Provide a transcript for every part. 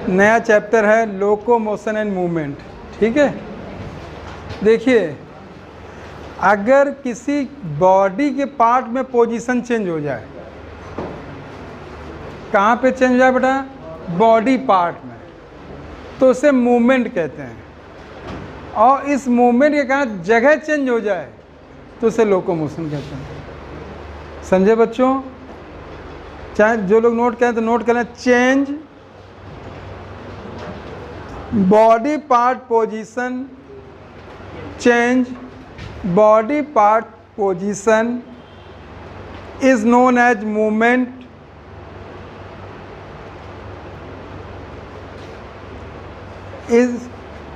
नया चैप्टर है locomotion and movement. ठीक है, देखिए अगर किसी बॉडी के पार्ट में पोजीशन चेंज हो जाए, कहाँ पे चेंज हो जाए बेटा? बॉडी पार्ट में, तो उसे मूवमेंट कहते हैं। और इस मूवमेंट के कारण जगह चेंज हो जाए तो उसे लोकोमोशन कहते हैं। समझे बच्चों? चाहे जो लोग नोट करें तो नोट करें, change body part position, change body part position is known as movement,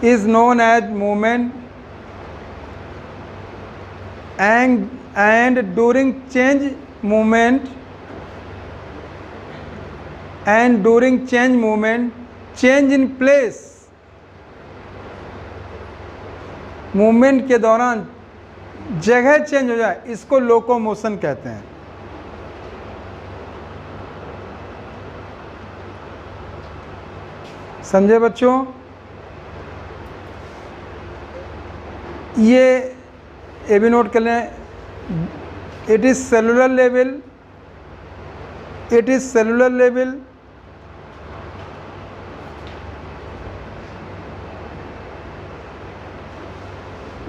is known as movement, and during change movement change in place, movement के दौरान जगह चेंज हो जाए, इसको लोकोमोशन कहते हैं। समझे बच्चों? ये भी नोट कर लें, it is cellular level,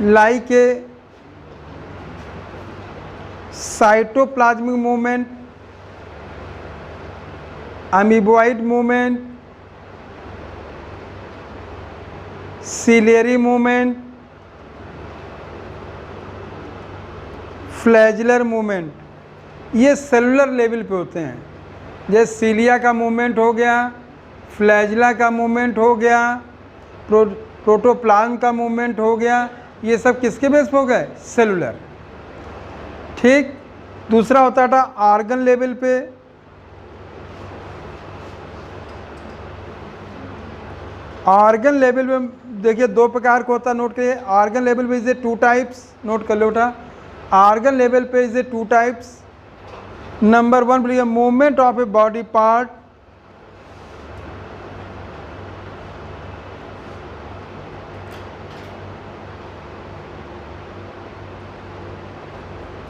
like a cytoplasmic movement, amoeboid movement, ciliary movement, flagellar movement, ये सेलुलर लेवल पे होते हैं। जैसे सीलिया का मूवमेंट हो गया, फ्लैजुला का मूवमेंट हो गया, प्रोटोप्लाज्म का मूवमेंट हो गया, ये सब किसके बेस पे हो गए? सेलुलर। ठीक, दूसरा होता था ऑर्गन लेवल पे, ऑर्गन लेवल में देखिए दो प्रकार का होता है, नोट करिए। ऑर्गन लेवल पे इज ए 2 टाइप्स, नोट कर लो बेटा। ऑर्गन लेवल पे इज ए 2 टाइप्स। नंबर 1 बोलिए movement of a body part,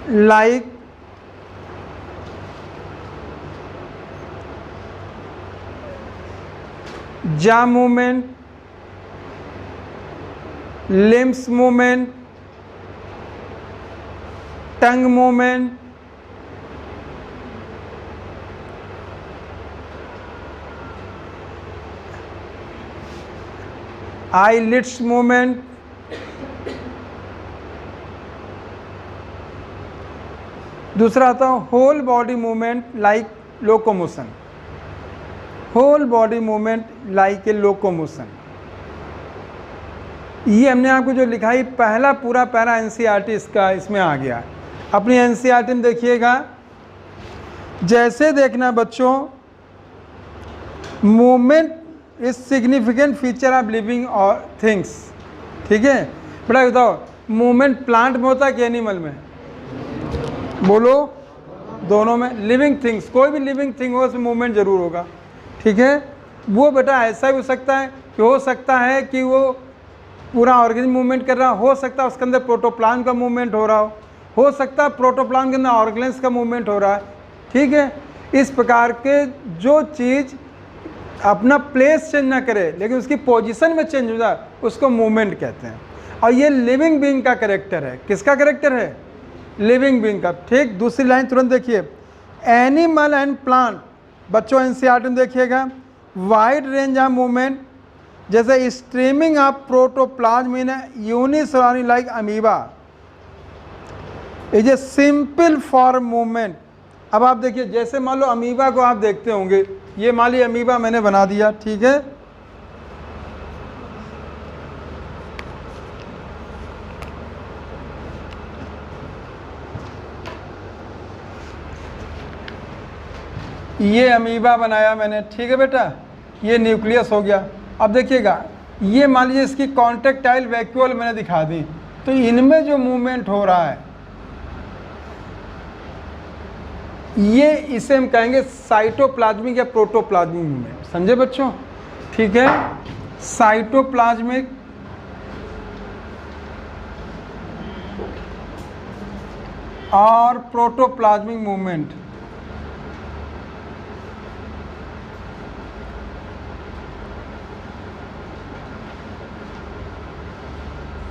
like jaw movement, limbs movement, tongue movement, eyelids movement, दूसरा आता है whole body movement like locomotion, whole body movement like a locomotion. ये हमने आपको जो लिखा है पहला पूरा पैरा एनसीईआरटी इसका इसमें आ गया। अपनी एनसीईआरटी में देखिएगा, जैसे देखना बच्चों, movement is significant feature of living और थिंग्स। ठीक है बेटा, बताओ मूवमेंट प्लांट में होता है कि एनिमल में? बोलो, दोनों में। लिविंग थिंग्स, कोई भी लिविंग थिंग हो उसमें मूवमेंट जरूर होगा। ठीक है, वो बेटा ऐसा भी हो सकता है कि हो सकता है कि वो पूरा ऑर्गेनिज्म मूवमेंट कर रहा हो सकता है उसके अंदर प्रोटोप्लाज्म का मूवमेंट हो रहा हो सकता है प्रोटोप्लाज्म के अंदर ऑर्गेनेल्स का मूवमेंट हो रहा है। ठीक है, इस प्रकार के जो चीज़ अपना प्लेस चेंज ना करे लेकिन उसकी पोजीशन में चेंज हो जाए उसको मूवमेंट कहते हैं। और ये लिविंग बीइंग का कैरेक्टर है। किसका कैरेक्टर है? लिविंग बीइंग का। ठीक, दूसरी लाइन तुरंत देखिए, एनिमल एंड प्लांट। बच्चों एनसीईआरटी में देखिएगा, वाइड रेंज ऑफ मूवमेंट जैसे streaming of protoplasm in unicellular like amoeba is a simple form movement. अब आप देखिए, जैसे मान लो अमीबा को आप देखते होंगे, ये मान ली अमीबा मैंने बना दिया। ठीक है, ये अमीबा बनाया मैंने। ठीक है बेटा, ये न्यूक्लियस हो गया। अब देखिएगा, ये मान लीजिए इसकी कॉन्ट्रैक्टाइल वैक्यूल मैंने दिखा दी, तो इनमें जो मूवमेंट हो रहा है ये इसे हम कहेंगे साइटोप्लाज्मिक या प्रोटोप्लाज्मिक मूवमेंट। समझे बच्चों? ठीक है, साइटोप्लाज्मिक और प्रोटोप्लाज्मिक मूवमेंट।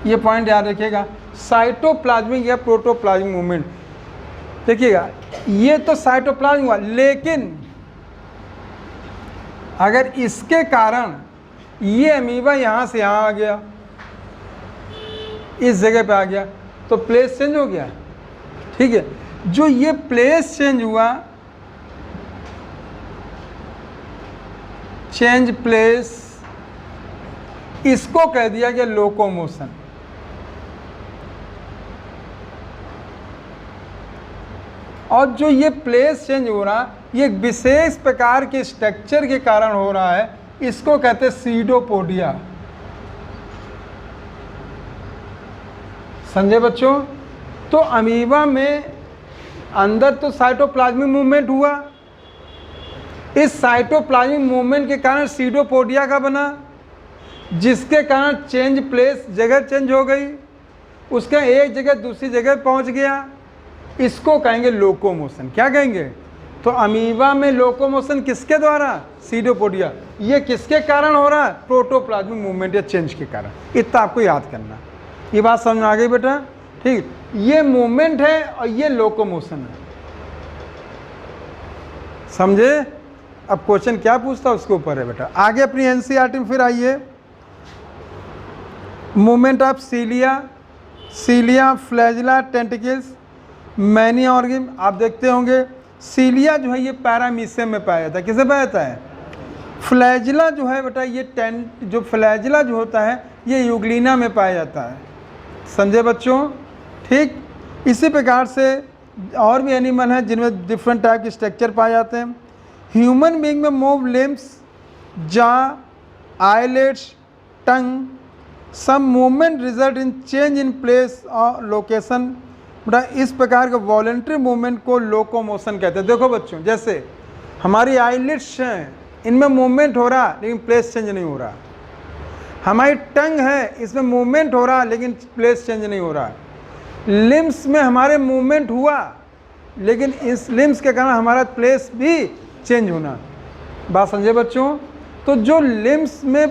ये पॉइंट याद रखिएगा, साइटोप्लाज्मिक या प्रोटोप्लाज्मिक मूवमेंट। देखिएगा ये तो साइटोप्लाज्म हुआ, लेकिन अगर इसके कारण ये अमीबा यहाँ से यहाँ आ गया, इस जगह पे आ गया, तो प्लेस चेंज हो गया। ठीक है, जो ये प्लेस चेंज हुआ, चेंज प्लेस, इसको कह दिया गया लोकोमोशन। और जो ये प्लेस चेंज हो रहा, ये एक विशेष प्रकार के स्ट्रक्चर के कारण हो रहा है, इसको कहते हैं सीडोपोडिया। समझे बच्चों? तो अमीबा में अंदर तो साइटोप्लाज्मिक मूवमेंट हुआ, इस साइटोप्लाज्मिक मूवमेंट के कारण सीडोपोडिया का बना, जिसके कारण चेंज प्लेस, जगह चेंज हो गई, उसका एक जगह दूसरी जगह पहुंच गया, इसको कहेंगे लोकोमोशन। क्या कहेंगे? तो अमीबा में लोकोमोशन किसके द्वारा? सीडोपोडिया। ये किसके कारण हो रहा है? प्रोटोप्लाज्मिक मूवमेंट या चेंज के कारण। इतना आपको याद करना। ये बात समझ में आ गई बेटा? ठीक, ये मूवमेंट है और ये लोकोमोशन है। समझे? अब क्वेश्चन क्या पूछता है उसके ऊपर है बेटा। आगे अपनी एनसीईआरटी में फिर आइए, movement of cilia, cilia, flagella, tentacles, many organ. आप देखते होंगे सीलिया जो है ये पैरामीशियम में पाया जाता है। किसे पाया जाता है? फ्लैजिला जो है बेटा, ये जो फ्लैजिला जो होता है ये यूग्लिना में पाया जाता है। समझे बच्चों? ठीक, इसी प्रकार से और भी एनिमल हैं जिनमें डिफरेंट टाइप के स्ट्रक्चर पाए जाते हैं। ह्यूमन बीइंग में move limbs, jaw, eyelids, tongue, some movement result in change in place और लोकेशन। बेटा इस प्रकार के वॉलंटरी मूवमेंट को लोकोमोशन कहते हैं। देखो बच्चों, जैसे हमारी आईलिट्स हैं, इनमें मूवमेंट हो रहा लेकिन प्लेस चेंज नहीं हो रहा। हमारी टंग है, इसमें मूवमेंट हो रहा लेकिन प्लेस चेंज नहीं हो रहा। लिम्स में हमारे मूवमेंट हुआ, लेकिन इस लिम्स के कारण हमारा प्लेस भी चेंज होना। बात समझे बच्चों? तो जो लिम्स में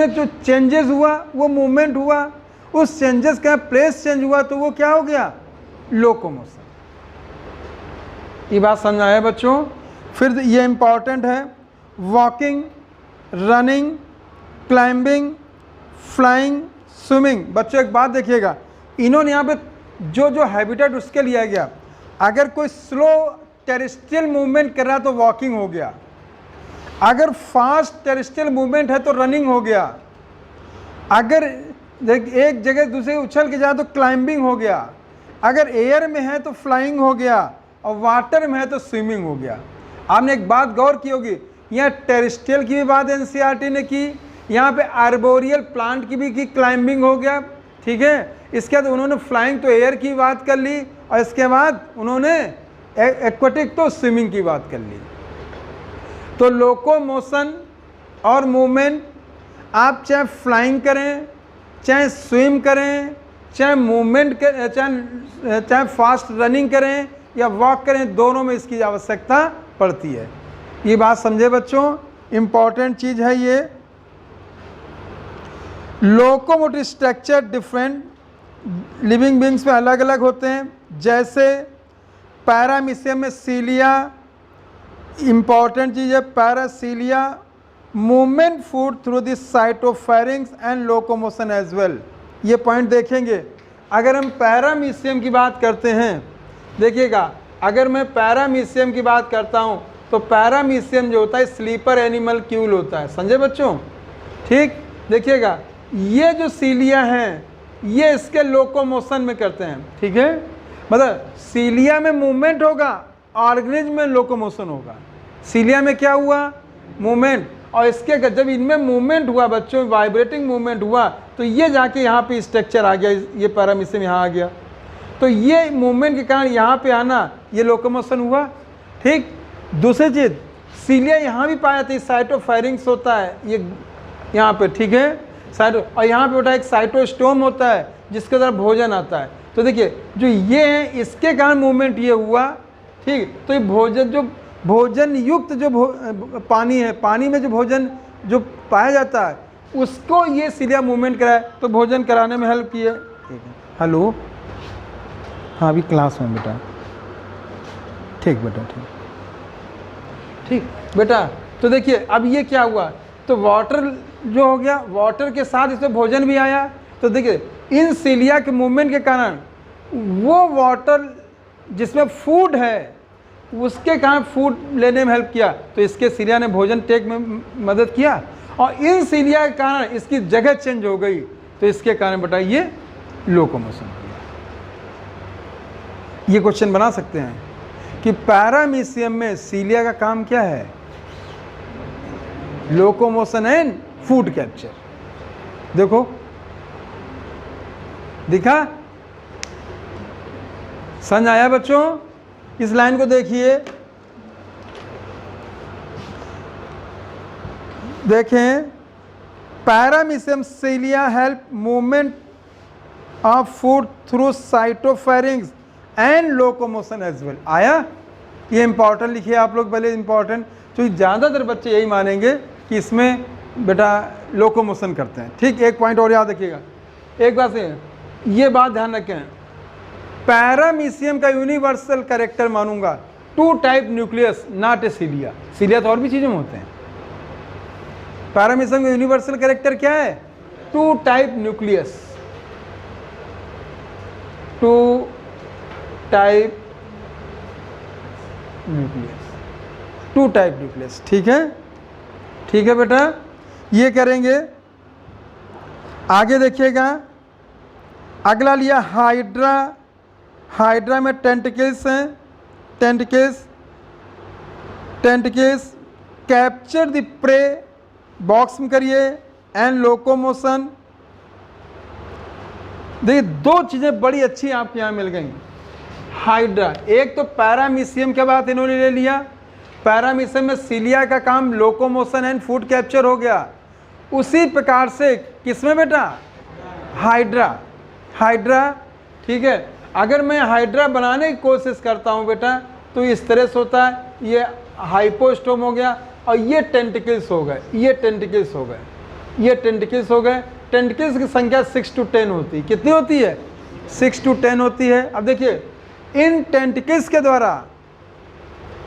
जो चेंजेस हुआ वो मूवमेंट हुआ, उस चेंजेस का प्लेस चेंज हुआ तो वो क्या हो गया? लोकोमोशन। ये बात समझ आया बच्चों? फिर ये इंपॉर्टेंट है, walking, running, climbing, flying, swimming. बच्चों एक बात देखिएगा, इन्होंने यहाँ पे जो जो हैबिटेट उसके लिया गया। अगर कोई स्लो टेरेस्ट्रियल मूवमेंट कर रहा है तो वॉकिंग हो गया, अगर फास्ट टेरेस्ट्रियल मूवमेंट है तो रनिंग हो गया, अगर एक जगह दूसरे उछल के जाए तो क्लाइंबिंग हो गया, अगर एयर में है तो फ्लाइंग हो गया, और वाटर में है तो स्विमिंग हो गया। आपने एक बात गौर की होगी, यहाँ टेरेस्ट्रियल की भी बात एनसीईआरटी ने की, यहाँ पे आर्बोरियल प्लांट की भी की, क्लाइंबिंग हो गया। ठीक है, इसके बाद उन्होंने फ्लाइंग तो एयर की बात कर ली, और इसके बाद उन्होंने एक्वाटिक तो स्विमिंग की बात कर ली। तो लोकोमोशन और मूवमेंट, आप चाहे फ्लाइंग करें, चाहे स्विम करें, चाहे मूवमेंट करें, चाहे फास्ट रनिंग करें या वॉक करें, दोनों में इसकी आवश्यकता पड़ती है। ये बात समझे बच्चों? इम्पॉर्टेंट चीज़ है ये। Locomotive structure different living beings में अलग अलग होते हैं। जैसे पैरामीशियम में सीलिया, इम्पॉर्टेंट चीज़ है paracilia, movement food through the cytopharynx and locomotion as well. ये पॉइंट देखेंगे। अगर हम पैरामीशियम की बात करते हैं, देखिएगा, अगर मैं पैरामीशियम की बात करता हूँ तो पैरामीशियम जो होता है स्लीपर एनिमल क्यूल होता है। समझे बच्चों? ठीक, देखिएगा ये जो सीलिया हैं ये इसके लोकोमोशन में करते हैं। ठीक है, मतलब सीलिया में मूवमेंट होगा, ऑर्गेनिज्म में लोकोमोशन होगा। सीलिया में क्या हुआ? मूवमेंट, और इसके जब इनमें मूवमेंट हुआ बच्चों, वाइब्रेटिंग मूवमेंट हुआ, तो ये जाके यहाँ पे स्ट्रक्चर आ गया, ये पैरामीशियम यहाँ आ गया, तो ये मूवमेंट के कारण यहाँ पे आना, ये लोकोमोशन हुआ। ठीक, दूसरी चीज़ सीलिया यहाँ भी पाया जाता है, साइटोफेरिंक्स होता है ये यहाँ पे, ठीक है, साइटो, और यहाँ पे बेटा एक साइटोस्टोम होता है जिसके द्वारा भोजन आता है। तो देखिए जो ये है इसके कारण मूवमेंट ये हुआ, ठीक। तो ये भोजन जो भोजन युक्त जो पानी है, पानी में जो भोजन जो पाया जाता है उसको ये सीलिया मूवमेंट कराए, तो भोजन कराने में हेल्प किया। हेलो, हाँ अभी क्लास में बेटा, ठीक बेटा, ठीक बेटा। तो देखिए अब ये क्या हुआ, तो वाटर जो हो गया, वाटर के साथ इसमें भोजन भी आया। तो देखिए इन सीलिया के मूवमेंट के कारण वो वाटर जिसमें फूड है उसके कारण फूड लेने में हेल्प किया, तो इसके सीलिया ने भोजन टेक में मदद किया, और इन सीलिया के कारण इसकी जगह चेंज हो गई, तो इसके कारण बेटा ये लोकोमोशन हो गया। ये क्वेश्चन बना सकते हैं कि पैरामीशियम में सीलिया का काम क्या है, लोकोमोशन एंड फूड कैप्चर। देखो दिखा, समझ आया बच्चों? इस लाइन को देखिए, देखें, paramecium cilia help movement of food through cytopharynx and locomotion as well. आया? ये इंपॉर्टेंट लिखिए आप लोग पहले, इंपॉर्टेंट, क्योंकि ज़्यादातर बच्चे यही मानेंगे कि इसमें बेटा लोकोमोशन करते हैं, ठीक। एक पॉइंट और याद रखिएगा, एक बात से ये बात ध्यान रखें, पैरामीशियम का यूनिवर्सल कैरेक्टर मानूंगा, two type nucleus not a cilia. Cilia तो और भी चीज़ों में होते हैं, पैरामीशियम का यूनिवर्सल कैरेक्टर क्या है, two type nucleus, two type nucleus, two type nucleus, ठीक है, ठीक है बेटा। ये करेंगे, आगे देखिएगा, अगला लिया हाइड्रा। हाइड्रा में टेंटिकल्स हैं, tentacles capture the prey, box में करिए, एंड लोकोमोशन। देखिए दो चीज़ें बड़ी अच्छी आपके यहाँ मिल गई। हाइड्रा, एक तो पैरामीशियम के बाद इन्होंने ले लिया, पैरामीशियम में सीलिया का काम लोकोमोशन एंड फूड कैप्चर हो गया। उसी प्रकार से किसमें बेटा, हाइड्रा, हाइड्रा, ठीक है। अगर मैं हाइड्रा बनाने की कोशिश करता हूँ बेटा तो इस तरह से होता है, ये हाइपोस्टोम हो गया और ये टेंटिकल्स हो गए, ये टेंटिकल्स हो गए, ये टेंटिकल्स हो गए। टेंटिकल्स की संख्या 6 to 10 होती है। कितनी होती है? 6 to 10 होती है। अब देखिए इन टेंटिकल्स के द्वारा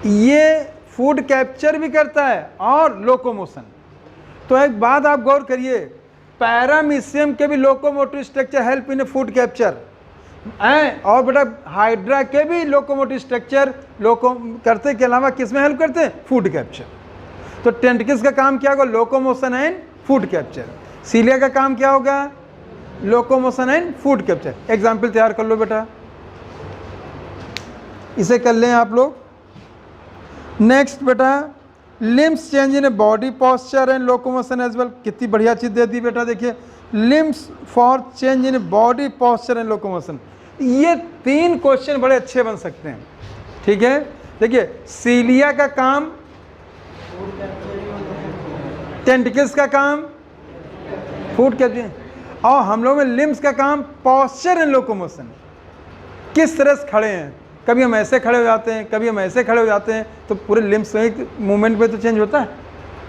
ये फूड कैप्चर भी करता है और लोकोमोशन। तो एक बात आप गौर करिए, पैरामीशियम के भी locomotive structure help in food capture, और बेटा हाइड्रा के भी लोकोमोटिव स्ट्रक्चर करते के अलावा किस में हेल्प करते हैं, फूड कैप्चर। तो टेंटिकल्स का काम क्या होगा, लोकोमोशन एंड फूड कैप्चर। सीलिया का काम क्या होगा, locomotion and food capture. Example तैयार कर लो बेटा, इसे कर लें आप लोग। नेक्स्ट बेटा, limbs change in body posture and locomotion as well. कितनी बढ़िया चीज दे दी बेटा, देखिए limbs for change in body posture and locomotion. ये 3 क्वेश्चन बड़े अच्छे बन सकते हैं, ठीक है। देखिए सीलिया का काम, टेंटिकल्स का काम फूड कैप्चर, और हम लोग में लिम्स का काम पोस्चर एंड लोकोमोशन। किस तरह से खड़े हैं, कभी हम ऐसे खड़े हो जाते हैं, कभी हम ऐसे खड़े हो जाते हैं, तो पूरे लिम्स में मूवमेंट पे तो चेंज होता है,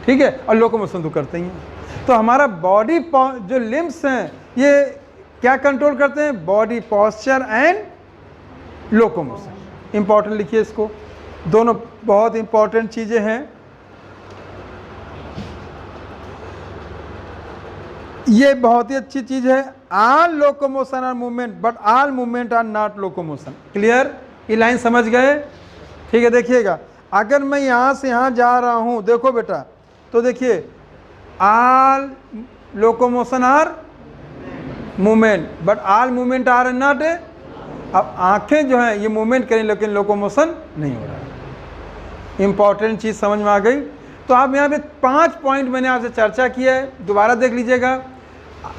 ठीक है, और लोकोमोशन तो करते ही हैं। तो हमारा बॉडी जो लिम्स हैं ये क्या कंट्रोल करते हैं, body posture and locomotion. Important लिखिए इसको, दोनों बहुत इंपॉर्टेंट चीजें हैं। ये बहुत ही अच्छी चीज है। All locomotion are movement but all movement are not locomotion. Clear? ये लाइन समझ गए? ठीक है, देखिएगा अगर मैं यहाँ से यहाँ जा रहा हूँ, देखो बेटा, तो देखिए all locomotion are movement but all movement are not. अब आंखें जो हैं ये मूवमेंट करें लेकिन लोकोमोशन नहीं हो रहा है। इंपॉर्टेंट चीज़ समझ में आ गई। तो आप यहाँ पे 5 पॉइंट मैंने आपसे चर्चा किया है, दोबारा देख लीजिएगा।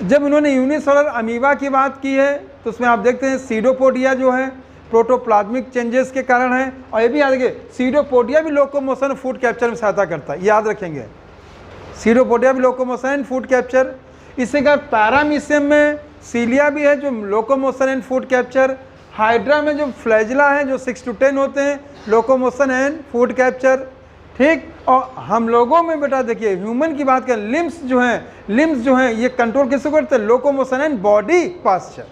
जब इन्होंने यूनिसेलुलर अमीबा की बात की है तो उसमें आप देखते हैं सीडोपोडिया जो है प्रोटोप्लाज्मिक चेंजेस के कारण है। और ये भी याद रखिए सीडोपोडिया भी लोकोमोशन फूड कैप्चर में सहायता करता है, याद रखेंगे। सीडोपोडिया भी लोकोमोशन एंड फूड कैप्चर। इसके बाद पैरामीशियम में सीलिया भी है जो locomotion and food capture. Hydra में जो फ्लैजिला है जो 6 to 10 होते हैं, लोकोमोशन एंड फूड कैप्चर। ठीक, और हम लोगों में बेटा देखिए ह्यूमन की बात करें, लिम्स जो हैं ये कंट्रोल किसको करते हैं? Locomotion and body posture.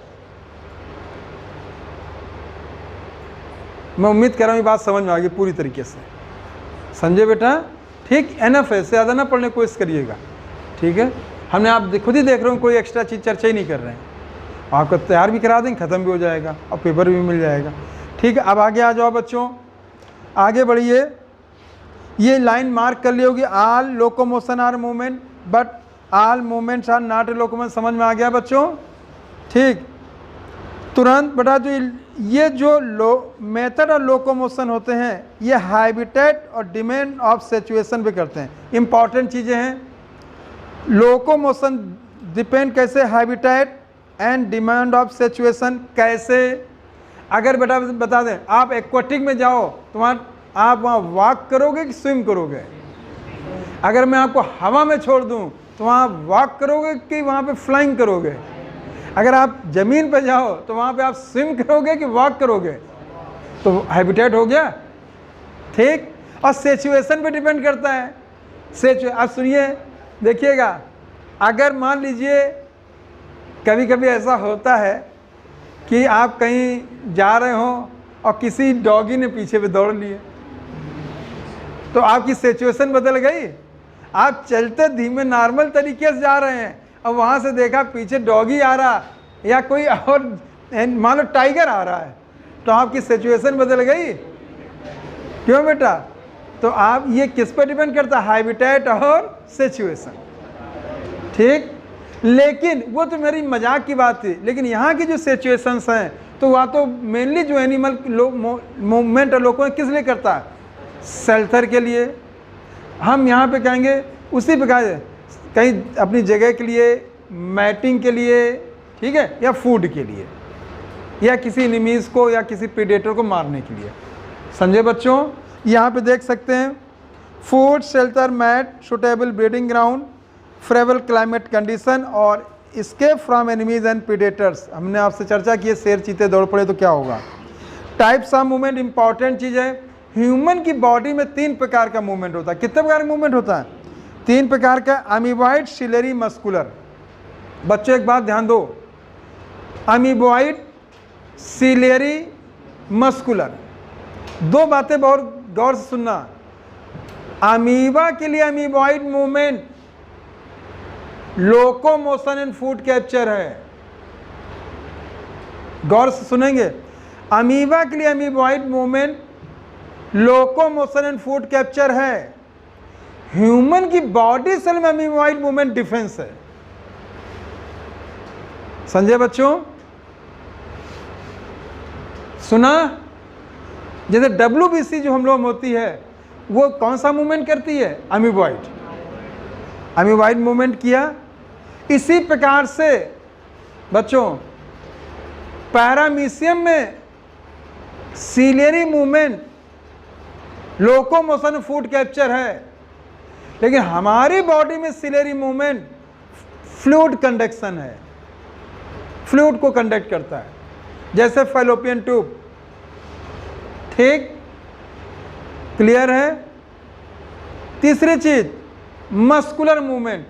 मैं उम्मीद कर रहा हूँ ये बात समझ में आ गई पूरी तरीके से, समझे बेटा? ठीक, एनफ है, ज़्यादा ना पढ़ने की कोशिश करिएगा, ठीक है? हमने आप खुद ही देख रहे हो कोई एक्स्ट्रा चीज़ चर्चा ही नहीं कर रहे हैं, आपको तैयार भी करा देंगे, ख़त्म भी हो जाएगा और पेपर भी मिल जाएगा। ठीक है, अब आगे आ जाओ बच्चों, आगे बढ़िए। ये लाइन मार्क कर ली होगी, all locomotion are movement but all movements are not a locomotion. समझ में आ गया बच्चों? ठीक, तुरंत बेटा जो ये जो मेथड ऑफ लोकोमोशन होते हैं ये हैबिटेट और डिमांड ऑफ सिचुएशन पे करते हैं। इंपॉर्टेंट चीज़ें हैं, लोकोमोशन डिपेंड कैसे? Habitat and demand of situation कैसे? अगर बेटा बता दें आप एक्वाटिक में जाओ तो आप वहाँ वॉक करोगे कि स्विम करोगे? अगर मैं आपको हवा में छोड़ दूँ तो वहाँ वॉक करोगे कि वहाँ पे फ्लाइंग करोगे? अगर आप ज़मीन पे जाओ तो वहाँ पे आप स्विम करोगे कि वॉक करोगे? तो हैबिटेट हो गया। ठीक, और सिचुएशन पे डिपेंड करता है। अब सुनिए, देखिएगा, अगर मान लीजिए कभी कभी ऐसा होता है कि आप कहीं जा रहे हो और किसी डॉगी ने पीछे पे दौड़ लिए, तो आपकी सिचुएशन बदल गई। आप चलते धीमे नॉर्मल तरीके से जा रहे हैं और वहाँ से देखा पीछे डॉगी आ रहा या कोई और मान लो टाइगर आ रहा है, तो आपकी सिचुएशन बदल गई। क्यों बेटा? तो आप ये किस पर डिपेंड करता है? हैबिटेट और सिचुएशन। ठीक, लेकिन वो तो मेरी मजाक की बात थी, लेकिन यहाँ की जो सिचुएशंस हैं तो वह तो मेनली जो एनिमल मूवमेंट और लोगों किस लिए करता है? शेल्टर के लिए। हम यहाँ पे कहेंगे उसी प्रकार कहीं अपनी जगह के लिए, मैटिंग के लिए, ठीक है, या फूड के लिए, या किसी एनिमीज़ को या किसी प्रीडेटर को मारने के लिए। समझे बच्चों? यहाँ पे देख सकते हैं, food, shelter, mate, suitable breeding ground, favourable climate condition और escape from enemies and predators. हमने आपसे चर्चा की है शेर चीते दौड़ पड़े तो क्या होगा। टाइप्स ऑफ मूवमेंट, इंपॉर्टेंट चीज़ है। ह्यूमन की बॉडी में 3 प्रकार का मूवमेंट होता है। कितने प्रकार का मूवमेंट होता है? 3 प्रकार का। Amoeboid, ciliary, muscular. बच्चों एक बात ध्यान दो, अमीबॉइड, सिलेरी, मस्कुलर, 2 बातें बहुत गौर से सुनना। अमीबा के लिए amoeboid movement locomotion and food capture है। गौर से सुनेंगे, अमीबा के लिए amoeboid movement locomotion and food capture है। ह्यूमन की बॉडी सेल में अमीबॉइड मूवमेंट डिफेंस है। समझे बच्चों? सुना? जैसे WBC जो हम लोग होती है वो कौन सा मूवमेंट करती है? अमीबॉइड। अमीबॉइड मूवमेंट किया। इसी प्रकार से बच्चों पैरामीशियम में ciliary movement locomotion food capture है, लेकिन हमारी बॉडी में सीलियरी मूवमेंट फ्लूइड कंडक्शन है, फ्लूइड को कंडक्ट करता है, जैसे फैलोपियन ट्यूब। ठीक, क्लियर है? तीसरी चीज मस्कुलर मूवमेंट,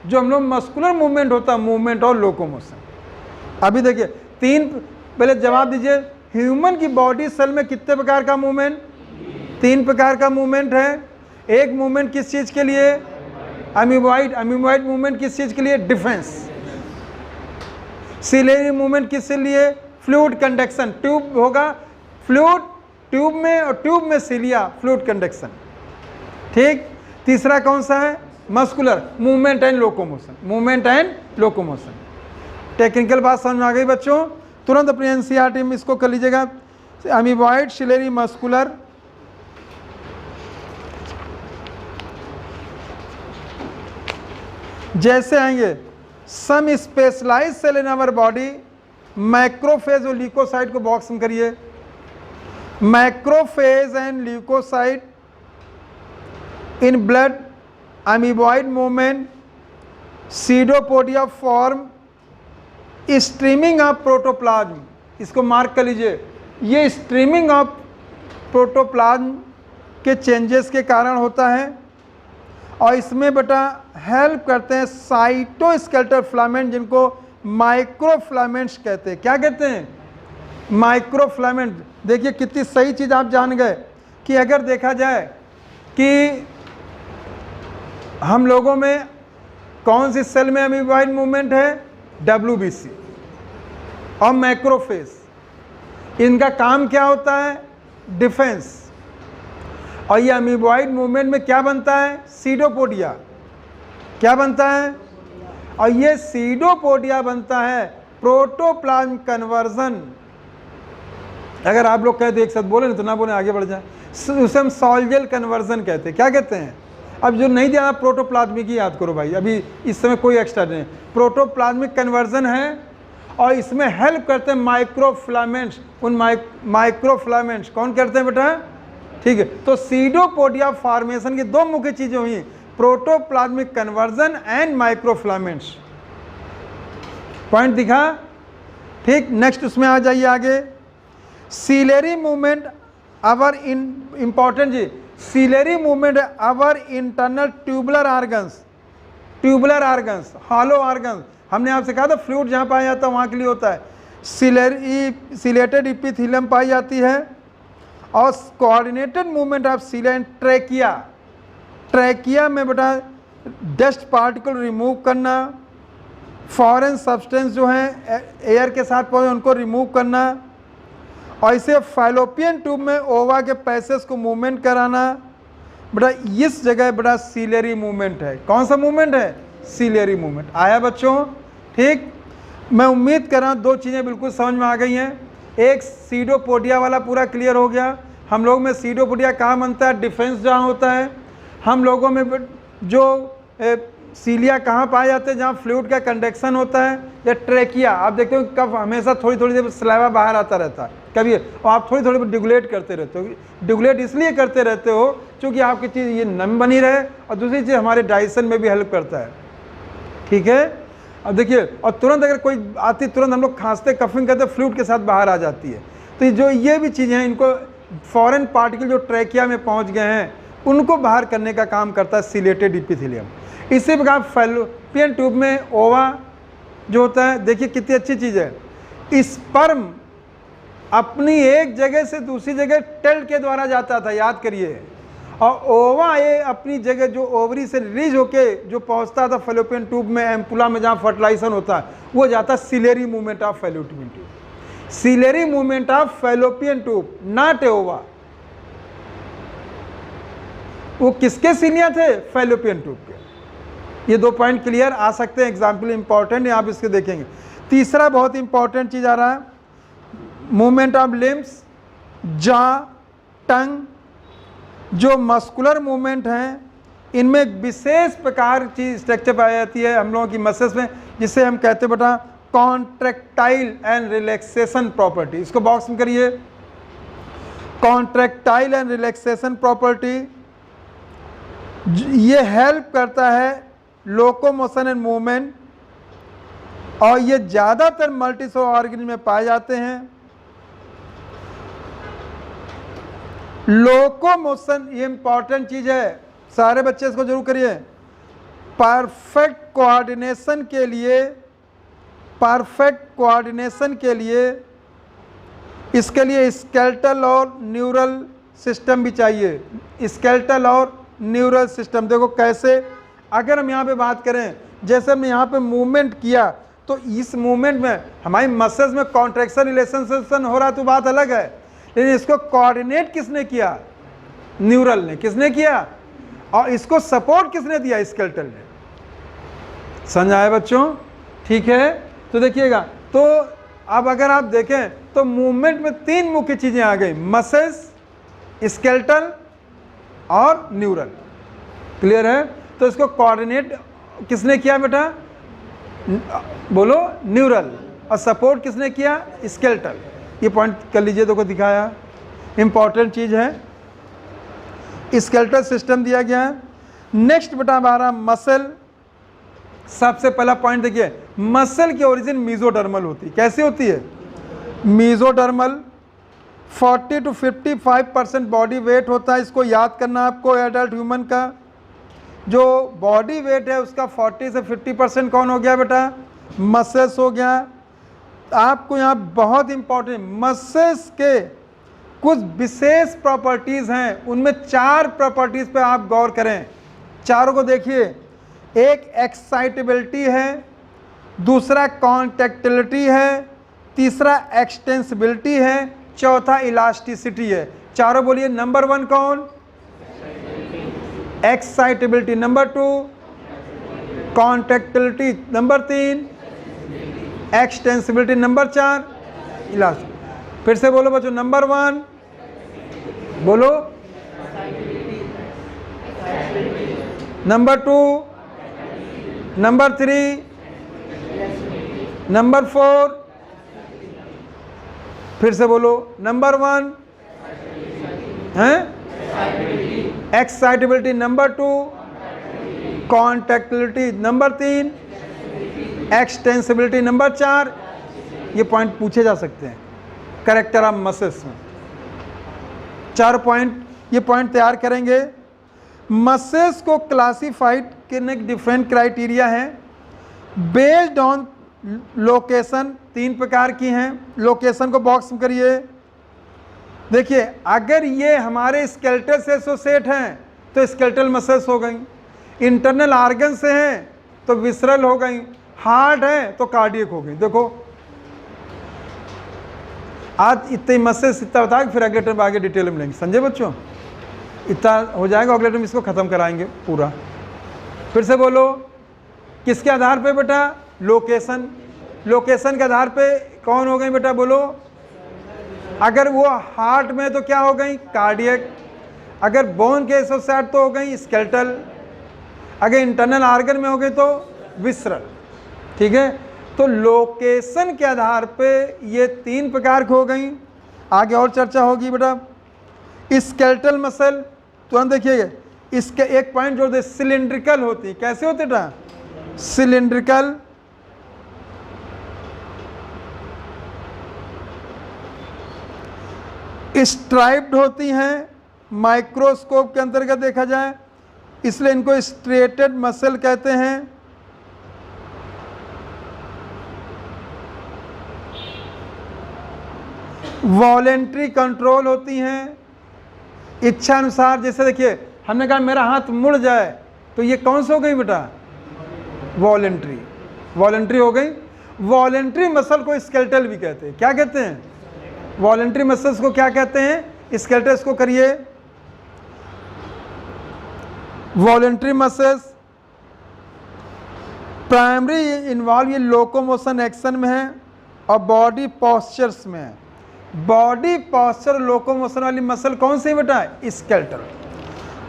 जो हम लोग मस्कुलर मूवमेंट होता है, मूवमेंट और लोकोमोशन। अभी देखिए 3, पहले जवाब दीजिए, ह्यूमन की बॉडी सेल में कितने प्रकार का मूवमेंट? 3 प्रकार का मूवमेंट है। एक मूवमेंट किस चीज के लिए? अमीबॉइड। अमीबॉइड मूवमेंट किस चीज के लिए? डिफेंस। सिलेरी मूवमेंट किस लिए? Fluid conduction. ट्यूब होगा, फ्लूइड ट्यूब में, और ट्यूब में सिलिया, फ्लूइड कंडक्शन। ठीक, तीसरा कौन सा है? Muscular, movement and locomotion. Movement and locomotion. Technical बात समझ में आ गई बच्चों? तुरंत अपनी एनसीईआरटी में इसको कर लीजिएगा। Amoeboid, ciliary, muscular. जैसे आएंगे some specialize cell in our body, macrophage और ल्यूकोसाइट को बॉक्स में करिए। Macrophage and leucocyte in blood, amoeboid movement, pseudopodia form, streaming of protoplasm. इसको मार्क कर लीजिए, ये स्ट्रीमिंग ऑफ प्रोटोप्लाज्म के चेंजेस के कारण होता है और इसमें बेटा हेल्प करते हैं साइटोस्केलेटल फिलामेंट, जिनको माइक्रोफिलामेंट्स कहते हैं। क्या कहते हैं? माइक्रोफिलामेंट। देखिए कितनी सही चीज़ आप जान गए कि अगर देखा जाए कि हम लोगों में कौन सी सेल में अमीबॉइड मूवमेंट है? WBC और मैक्रोफेज। इनका काम क्या होता है? डिफेंस। और ये अमीबॉइड मूवमेंट में क्या बनता है? सीडोपोडिया। क्या बनता है? और ये सीडोपोडिया बनता है प्रोटोप्लाज्म कन्वर्जन। अगर आप लोग कहते एक साथ बोले तो ना बोले, आगे बढ़ जाए। उसे हम सॉल्जल कन्वर्जन कहते हैं। क्या कहते हैं? अब जो नहीं दिया प्रोटोप्लाज्मिक ही याद करो भाई, अभी इस समय कोई एक्स्ट्रा नहीं। प्रोटोप्लाज्मिक कन्वर्जन है और इसमें हेल्प करते हैं माइक्रोफिलामेंट्स। उन माइक्रोफिलामेंट्स कौन करते हैं बेटा? ठीक है, तो सीडोपोडिया फॉर्मेशन की दो मुख्य चीजें हुई, protoplasmic conversion and microfilaments. Point दिखा? ठीक, नेक्स्ट उसमें आ जाइए आगे। सीलेरी मूवमेंट अवर इंपॉर्टेंट जी, ciliary movement our internal tubular organs. Tubular organs, hollow organs, हमने आपसे कहा था फ्लूइड जहाँ पाया जाता है वहाँ के लिए होता है। सिलेटेड इपिथीलियम पाई जाती है और कोऑर्डिनेटेड मूवमेंट ऑफ सीला एंड ट्रैकिया। ट्रैकिया में बेटा डस्ट पार्टिकल रिमूव करना, फॉरेन सब्सटेंस जो हैं एयर के साथ पहुँचे उनको रिमूव करना, और इसे फैलोपियन ट्यूब में ओवा के पैसेज को मूवमेंट कराना। बेटा इस जगह बेटा सीलेरी मूवमेंट है। कौन सा मूवमेंट है? सीलेरी मूवमेंट। आया बच्चों? ठीक, मैं उम्मीद कर रहा हूँ दो चीज़ें बिल्कुल समझ में आ गई हैं। एक सीडोपोडिया वाला पूरा क्लियर हो गया। हम लोग में सीडोपोडिया कहाँ बनता है? डिफेंस जहाँ होता है। हम लोगों में जो सीलिया कहाँ पाए जाते हैं? जहाँ फ्लूइड का कंडक्शन होता है। या ट्रैकिया, आप देखते हो कब हमेशा थोड़ी थोड़ी देर सलाइवा बाहर आता रहता है कभी, और आप थोड़ी थोड़ी डिगुलेट करते रहते हो। डिगुलेट इसलिए करते रहते हो क्योंकि आपकी चीज़ ये नम बनी रहे, और दूसरी चीज़ हमारे डाइजेशन में भी हेल्प करता है। ठीक है, अब देखिए, और तुरंत अगर कोई आती तुरंत हम लोग खांसते कफिंग करते फ्लूइड के साथ बाहर आ जाती है। तो जो ये भी चीज़ें हैं, इनको फॉरेन पार्टिकल जो ट्रैकिया में पहुँच गए हैं उनको बाहर करने का काम करता है सिलेटेड इपिथीलियम। इसी प्रकार फैलोपियन ट्यूब में ओवा जो होता है, देखिए कितनी अच्छी चीज़ है। स्पर्म अपनी एक जगह से दूसरी जगह टेल के द्वारा जाता था, याद करिए, और ओवा ये अपनी जगह जो ओवरी से रिलीज होके जो पहुंचता था फैलोपियन ट्यूब में, एम्पुला में जहाँ फर्टिलाइजेशन होता है, वो जाता ciliary movement of fallopian tube. Ciliary movement of fallopian tube, not ova. वो किसके सीलिया थे? फैलोपियन ट्यूब के। ये दो पॉइंट क्लियर आ सकते हैं, एग्जाम्पल इंपॉर्टेंट है, आप इसके देखेंगे। तीसरा बहुत इंपॉर्टेंट चीज़ आ रहा है, मूवमेंट ऑफ लिम्स, जॉ, टंग, जो मस्कुलर मूवमेंट हैं, इनमें एक विशेष प्रकार की स्ट्रक्चर पाई जाती है हम लोगों की मसल्स में, जिसे हम कहते हैं बेटा कॉन्ट्रैक्टाइल एंड रिलैक्सेशन प्रॉपर्टी। इसको बॉक्स में करिए, कॉन्ट्रैक्टाइल एंड रिलैक्सेशन प्रॉपर्टी। ये हेल्प करता है लोकोमोशन एंड मूवमेंट, और ये ज़्यादातर मल्टीसेलुलर ऑर्गेनिज्म में पाए जाते हैं। लोकोमोशन ये इंपॉर्टेंट चीज़ है, सारे बच्चे इसको जरूर करिए। परफेक्ट कोऑर्डिनेशन के लिए इसके लिए स्केलेटल और न्यूरल सिस्टम भी चाहिए। स्केलेटल और न्यूरल सिस्टम देखो कैसे, अगर हम यहाँ पे बात करें, जैसे हमने यहाँ पे मूवमेंट किया, तो इस मूवमेंट में हमारी मसल्स में कॉन्ट्रैक्शन रिलेशन हो रहा तो बात अलग है, लेकिन इसको कोऑर्डिनेट किसने किया? न्यूरल ने। किसने किया? और इसको सपोर्ट किसने दिया? स्केलेटल ने। समझ आया बच्चों? ठीक है, तो देखिएगा, तो अब अगर आप देखें तो मूवमेंट में तीन मुख्य चीज़ें आ गई, मसल्स, स्केलेटल और न्यूरल। क्लियर है? तो इसको कोऑर्डिनेट किसने किया बेटा? बोलो, न्यूरल। और सपोर्ट किसने किया? स्केलेटल। ये पॉइंट कर लीजिए, देखो दिखाया। इंपॉर्टेंट चीज़ है। स्केलेटल सिस्टम दिया गया है। नेक्स्ट बेटा हमारा मसल। सबसे पहला पॉइंट देखिए, मसल की ओरिजिन मीजोडर्मल होती है। कैसे होती है? मीजोडर्मल। 40 to 55% बॉडी वेट होता है। इसको याद करना आपको। एडल्ट ह्यूमन का जो बॉडी वेट है उसका 40 से 50% कौन हो गया बेटा? मसल्स हो गया। आपको यहाँ बहुत इंपॉर्टेंट, मसल्स के कुछ विशेष प्रॉपर्टीज़ हैं, उनमें 4 प्रॉपर्टीज़ पे आप गौर करें। चारों को देखिए। एक एक्साइटेबिलिटी है, दूसरा कॉन्टेक्टिलिटी है, तीसरा एक्सटेंसिबिलिटी है, चौथा इलास्टिसिटी है। चारों बोलिए। नंबर 1 कौन? Excitability. Number 2 contractility. Number 3 extensibility. Number 4 elasticity. फिर से बोलो बच्चों। नंबर 1 बोलो, नंबर 2, नंबर 3, नंबर 4, फिर से बोलो। नंबर 1 है excitability, number 2 contractility, number 3 extensibility, number 4 ये पॉइंट पूछे जा सकते हैं कैरेक्टर ऑफ मसल्स में। 4 पॉइंट, ये पॉइंट तैयार करेंगे। मसल्स को क्लासिफाइड करने के डिफरेंट क्राइटेरिया हैं बेस्ड ऑन लोकेशन। 3 प्रकार की हैं। लोकेशन को बॉक्स में करिए। देखिए, अगर ये हमारे स्केलेटल से एसोसिएट हैं तो स्केलेटल मसल्स हो गई। इंटरनल आर्गन से हैं तो विसरल हो गई। हार्ट है तो कार्डियक हो गई। देखो आज इतने मसल्स इतना बता के फिर अगले टर्म आगे डिटेल में लेंगे। समझे बच्चों? इतना हो जाएगा, अगले टर्म इसको ख़त्म कराएंगे पूरा। फिर से बोलो। किसके आधार पे बेटा? लोकेशन। लोकेशन के आधार पे कौन हो गई बेटा? बोलो। अगर वो हार्ट में तो क्या हो गई? कार्डियक। अगर बोन के एसोसिएट तो हो गई स्केलेटल। अगर इंटरनल आर्गन में हो गई तो विसरल। ठीक है, तो लोकेशन के आधार पे ये 3 प्रकार की हो गई। आगे और चर्चा होगी बेटा। स्केलेटल मसल तुरंत देखिएगा, इसके एक पॉइंट जोड़ दे, सिलिंड्रिकल होती। कैसे होते बेटा? सिलिंड्रिकल। स्ट्राइप्ड होती हैं। माइक्रोस्कोप के अंतर्गत देखा जाए इसलिए इनको स्ट्रेटेड मसल कहते हैं। वॉलेंट्री कंट्रोल होती हैं, इच्छा अनुसार। जैसे देखिए, हमने कहा मेरा हाथ मुड़ जाए तो ये कौन सी हो गई बेटा? वॉलेंट्री। वॉलेंट्री हो गई। वॉलेंट्री मसल को स्केलेटल भी कहते हैं। क्या कहते हैं? वॉलेंट्री मसल्स को क्या कहते हैं? स्केलेटल। इसको करिए। वॉलेंट्री मसल्स प्राइमरी इन्वॉल्व ये लोकोमोशन एक्शन में है और बॉडी पॉस्चर्स में है। बॉडी पॉस्चर लोकोमोशन वाली मसल कौन सी बेटा? स्केलेटल।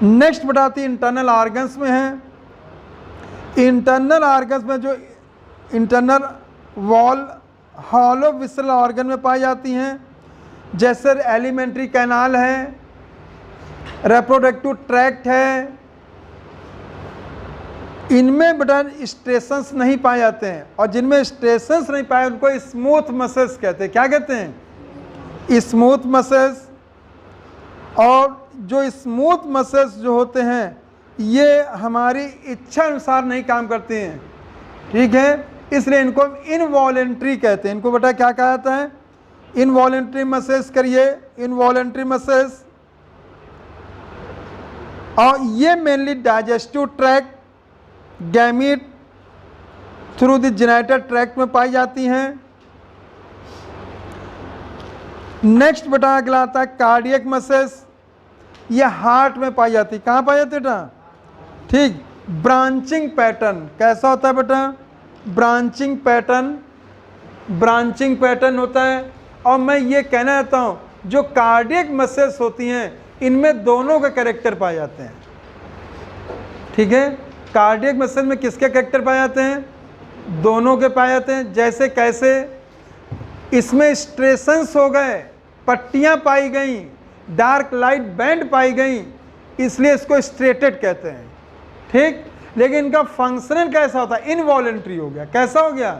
नेक्स्ट बताती इंटरनल आर्गन्स में है। इंटरनल आर्गन्स में जो internal wall hollow visceral organ में पाई जाती हैं, जैसे एलिमेंट्री कैनाल है, रिप्रोडक्टिव ट्रैक्ट है। इनमें बेटा स्ट्रेशंस नहीं पाए जाते हैं और जिनमें स्ट्रेशंस नहीं पाए उनको स्मूथ मसल्स कहते हैं। क्या कहते हैं? Smooth muscles. और जो स्मूथ मसल्स जो होते हैं ये हमारी इच्छा अनुसार नहीं काम करते हैं। ठीक है, इसलिए इनको इनवॉलेंट्री कहते हैं। इनको बेटा क्या कहा जाता है? इनवॉलेंट्री मसल्स करिए। Involuntary muscles. और ये mainly digestive tract, gamete through the genital tract में पाई जाती हैं। नेक्स्ट बेटा अगला आता है कार्डियक मसल्स। ये हार्ट में पाई जाती है। कहाँ पाई जाती है बेटा? ठीक, ब्रांचिंग पैटर्न। कैसा होता है बेटा? Branching pattern. ब्रांचिंग पैटर्न होता है। और मैं ये कहना चाहता हूँ जो कार्डियक मसल्स होती हैं इनमें दोनों के कैरेक्टर पाए जाते हैं। ठीक है, कार्डियक मसल में किसके कैरेक्टर पाए जाते हैं? दोनों के पाए जाते हैं। जैसे कैसे? इसमें स्ट्रेशंस हो गए, पट्टियाँ पाई गई, डार्क लाइट बैंड पाई गई, इसलिए इसको स्ट्रेटेड कहते हैं। ठीक, लेकिन इनका फंक्शनल कैसा होता है? इनवॉलेंट्री हो गया। कैसा हो गया?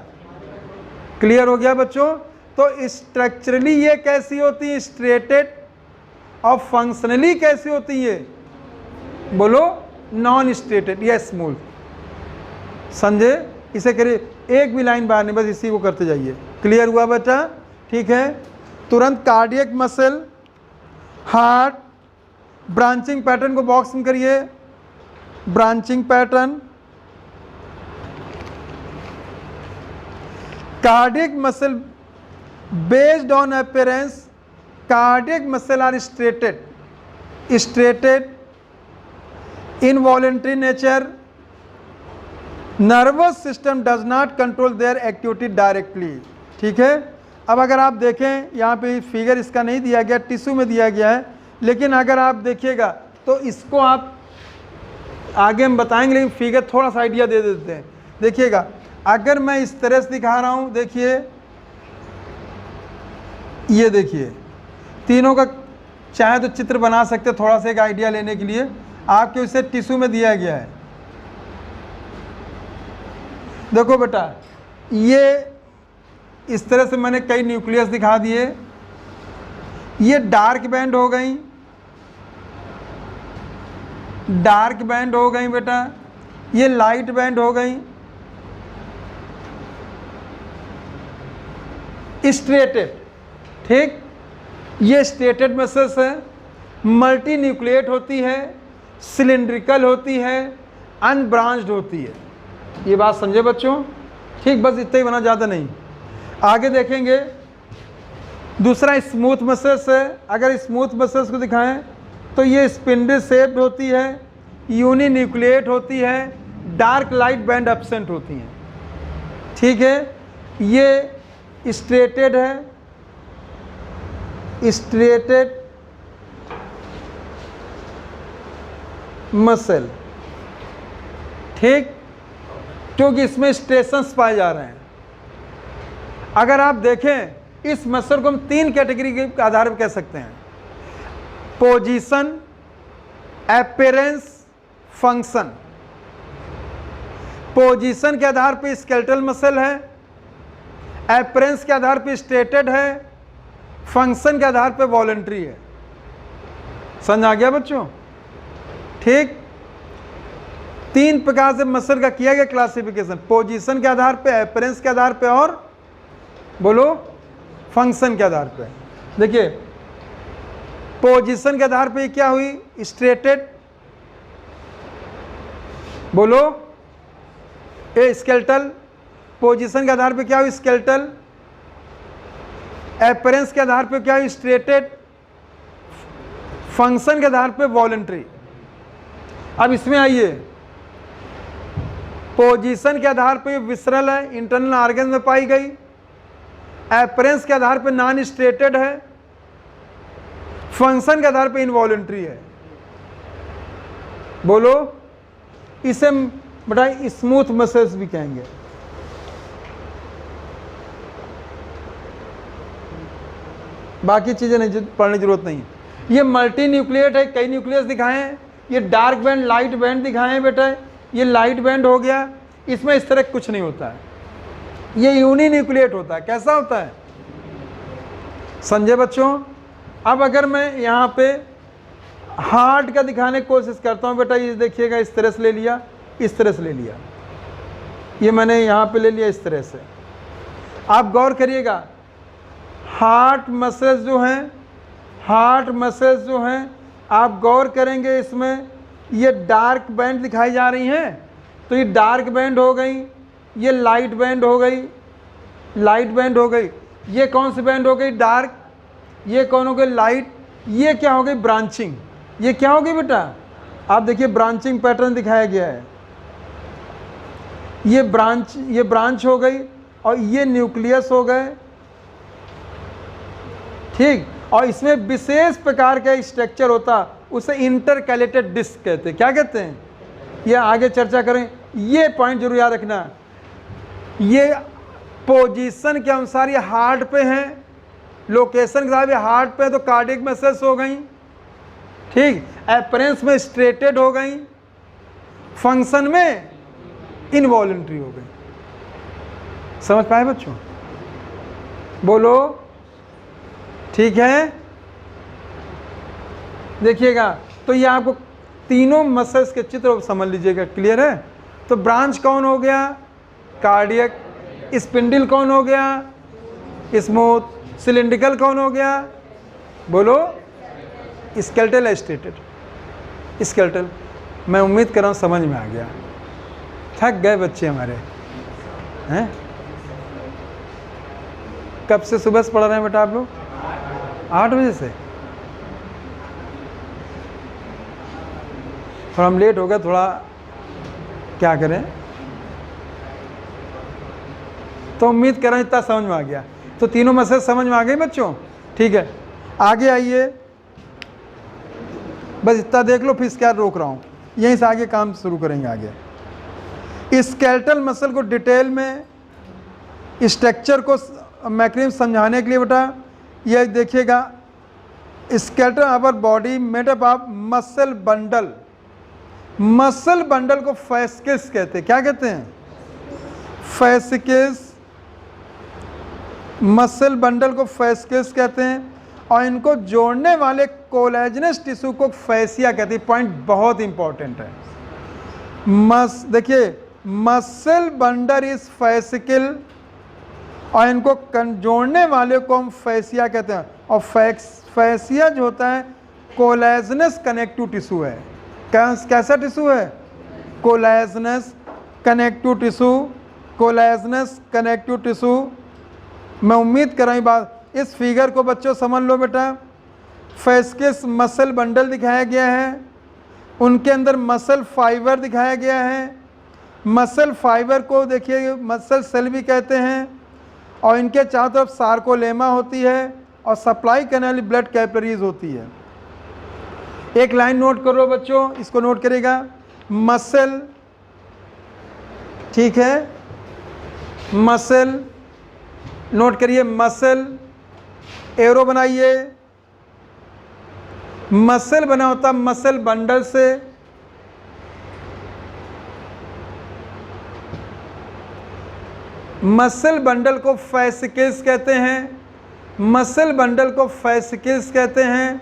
क्लियर हो गया बच्चों? तो स्ट्रक्चरली ये कैसी होती है? स्ट्रेटेड। और फंक्शनली कैसी होती है? बोलो, नॉन स्ट्रेटेड या स्मूथ। समझे? इसे करिए, एक भी लाइन बाहर नहीं, बस इसी को करते जाइए। क्लियर हुआ बेटा? ठीक है। तुरंत cardiac muscle, heart, branching pattern को बॉक्स में करिए। Branching pattern, cardiac muscle based on appearance, cardiac muscle are striated, involuntary nature, nervous system does not control their activity directly. ठीक है। अब अगर आप देखें, यहाँ पे फिगर इसका नहीं दिया गया, टिश्यू में दिया गया है, लेकिन अगर आप देखिएगा तो इसको आप आगे हम बताएंगे, लेकिन फिगर थोड़ा सा आइडिया दे देते हैं। देखिएगा, अगर मैं इस तरह से दिखा रहा हूँ, देखिए ये देखिए, तीनों का चाहे तो चित्र बना सकते, थोड़ा सा एक आइडिया लेने के लिए। आपके उसे टिश्यू में दिया गया है। देखो बेटा, ये इस तरह से मैंने कई न्यूक्लियस दिखा दिए। ये डार्क बैंड हो गई, डार्क बैंड हो गई बेटा। ये लाइट बैंड हो गई। स्ट्रेटेड, ठीक, ये स्ट्रेटेड मसल्स है। मल्टी न्यूक्लिएट होती है, सिलिंड्रिकल होती है, अनब्रांच्ड होती है। ये बात समझे बच्चों? ठीक, बस इतना ही बना, ज़्यादा नहीं। आगे देखेंगे, दूसरा स्मूथ मसल्स है। अगर स्मूथ मसल्स को दिखाएं तो ये स्पिंडल शेप्ड होती है, यूनि न्यूक्लिएट होती है, डार्क लाइट बैंड एब्सेंट होती हैं। ठीक है। ये स्ट्रेटेड है, स्ट्रेटेड मसल। ठीक, क्योंकि इसमें स्ट्रेशंस पाए जा रहे हैं। अगर आप देखें, इस मसल को हम तीन कैटेगरी के आधार पर कह सकते हैं: पोजीशन, अपीयरेंस, फंक्शन। पोजीशन के आधार पर स्केलेटल मसल है, अपीयरेंस के आधार पर स्ट्रेटेड है, फंक्शन के आधार पर वॉलंटरी है। समझ आ गया बच्चों? ठीक, तीन प्रकार से मसल का किया गया क्लासिफिकेशन: पोजीशन के आधार पे, अपीयरेंस के आधार पे, और बोलो फंक्शन के आधार पे। देखिए, पोजीशन के आधार पे क्या हुई? स्ट्रेटेड। बोलो, ए स्केलेटल। पोजीशन के आधार पे क्या हुई? स्केलेटल। अपीयरेंस के आधार पे क्या हुई? स्ट्रेटेड। फंक्शन के आधार पे वॉलंटरी। अब इसमें आइए, पोजीशन के आधार पे विसरल है, इंटरनल ऑर्गन में पाई गई। अपीयरेंस के आधार पे नॉन स्ट्रेटेड है, फंक्शन के आधार पे इनवॉलंटरी है। बोलो, इसे बेटा स्मूथ मसल्स भी कहेंगे। बाकी चीजें नहीं पढ़ने की जरूरत नहीं है। ये मल्टी न्यूक्लिएट है, कई न्यूक्लियस दिखाए हैं। ये डार्क बैंड, लाइट बैंड दिखाए हैं बेटा। ये लाइट बैंड हो गया, इसमें इस तरह कुछ नहीं होता है। ये यूनि न्यूक्लिएट होता है। कैसा होता है? समझे बच्चों? अब अगर मैं यहाँ पे हार्ट का दिखाने की कोशिश करता हूँ बेटा, ये देखिएगा, इस तरह से ले लिया, इस तरह से ले लिया, ये मैंने यहाँ पे ले लिया इस तरह से। आप गौर करिएगा, हार्ट मसल्स जो हैं, हार्ट मसल्स जो हैं, आप गौर करेंगे इसमें ये डार्क बैंड दिखाई जा रही हैं। तो ये डार्क बैंड हो गई, ये लाइट बैंड हो गई, लाइट बैंड हो गई। ये कौन सी बैंड हो गई? डार्क। ये कौन हो गई? लाइट। ये क्या हो गई? ब्रांचिंग। ये क्या हो गई बेटा? आप देखिए, ब्रांचिंग पैटर्न दिखाया गया है। ये ब्रांच हो गई, और ये न्यूक्लियस हो गए। ठीक, और इसमें विशेष प्रकार का स्ट्रक्चर होता, उसे इंटरकैलेटेड डिस्क कहते हैं। क्या कहते हैं? ये आगे चर्चा करें। ये पॉइंट जरूर याद रखना। ये पोजीशन के अनुसार ये हार्ट पे हैं, लोकेशन के साथ ये हार्ट पे, तो कार्डियक मसल्स हो गई। ठीक, अपीयरेंस में स्ट्रेटेड हो गई, फंक्शन में इनवॉलंटरी हो गई। समझ पाए बच्चों? बोलो, ठीक है। देखिएगा, तो ये आपको तीनों मसल्स के चित्र समझ लीजिएगा, क्लियर है? तो ब्रांच कौन हो गया? कार्डियक। स्पिंडल कौन हो गया? स्मूथ। सिलिंड्रिकल कौन हो गया? बोलो, स्केलेटल स्टेटेड। स्केलेटल। मैं उम्मीद कर रहा हूँ समझ में आ गया। थक गए बच्चे हमारे हैं? कब से सुबह से पढ़ रहे हैं बेटा आप लोग? 8 बजे से। थोड़ा हम लेट हो गया, थोड़ा क्या करें। तो उम्मीद कर रहा हूँ इतना समझ में आ गया। तो तीनों मसले समझ में आ गए बच्चों? ठीक है, आगे आइए। बस इतना देख लो, फिर क्या रोक रहा हूँ, यहीं से आगे काम शुरू करेंगे। आगे स्केलेटल मसल को डिटेल में स्ट्रक्चर को मैकेनिज्म समझाने के लिए बेटा ये देखिएगा, skeletal our body made up of muscle bundle. Muscle bundle को फैसिकल्स कहते हैं। क्या कहते हैं? फैसिकल्स। मसल बंडल को फैसिकल्स कहते हैं, और इनको जोड़ने वाले कोलेजनस टिश्यू को फैसिया कहते हैं। पॉइंट बहुत इंपॉर्टेंट है। देखिए, मसल बंडल इज फैसिकल, और इनको जोड़ने वाले को हम फैसिया कहते हैं। और फैसिया जो होता है कोलेजनस कनेक्टिव टिश्यू है। कैसा टिश्यू है? Collagenous connective tissue. Collagenous connective tissue. मैं उम्मीद कर रही बात, इस फिगर को बच्चों समझ लो बेटा। फैसिकल्स मसल बंडल दिखाया गया है, उनके अंदर मसल फाइबर दिखाया गया है। मसल फाइबर को देखिए मसल सेल भी कहते हैं, और इनके चारों तरफ सार्कोलेमा होती है, और सप्लाई करने वाली ब्लड कैपिलरीज होती है। एक लाइन नोट करो बच्चों, इसको नोट करेगा, मसल, ठीक है, मसल नोट करिए, मसल, एरो बनाइए। मसल बना होता मसल बंडल से, मसल बंडल को फैसिकल्स कहते हैं। मसल बंडल को फैसिकल्स कहते हैं।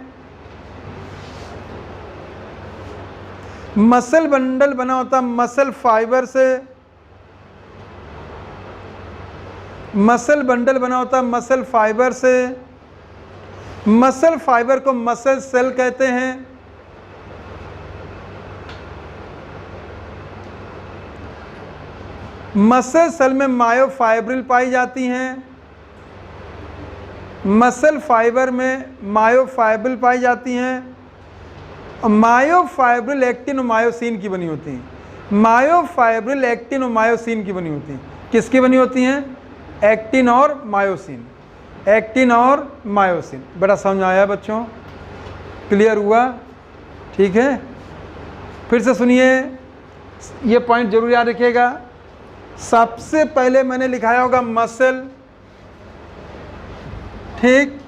मसल बंडल बना होता मसल फाइबर से। मसल बंडल बना होता मसल फाइबर से। मसल फाइबर को मसल सेल कहते हैं। मसल सेल में मायोफाइब्रिल पाई जाती हैं। मसल फाइबर में मायोफाइब्रिल पाई जाती हैं। मायोफाइब्रिल एक्टिन और मायोसिन की बनी होती हैं। मायोफाइब्रिल एक्टिन और मायोसिन की बनी होती हैं। किसकी बनी होती हैं? एक्टिन और मायोसिन। एक्टिन और मायोसिन। बड़ा समझ आया बच्चों? क्लियर हुआ? ठीक है, फिर से सुनिए, ये पॉइंट जरूर याद रखिएगा। सबसे पहले मैंने लिखाया होगा मसल, ठीक,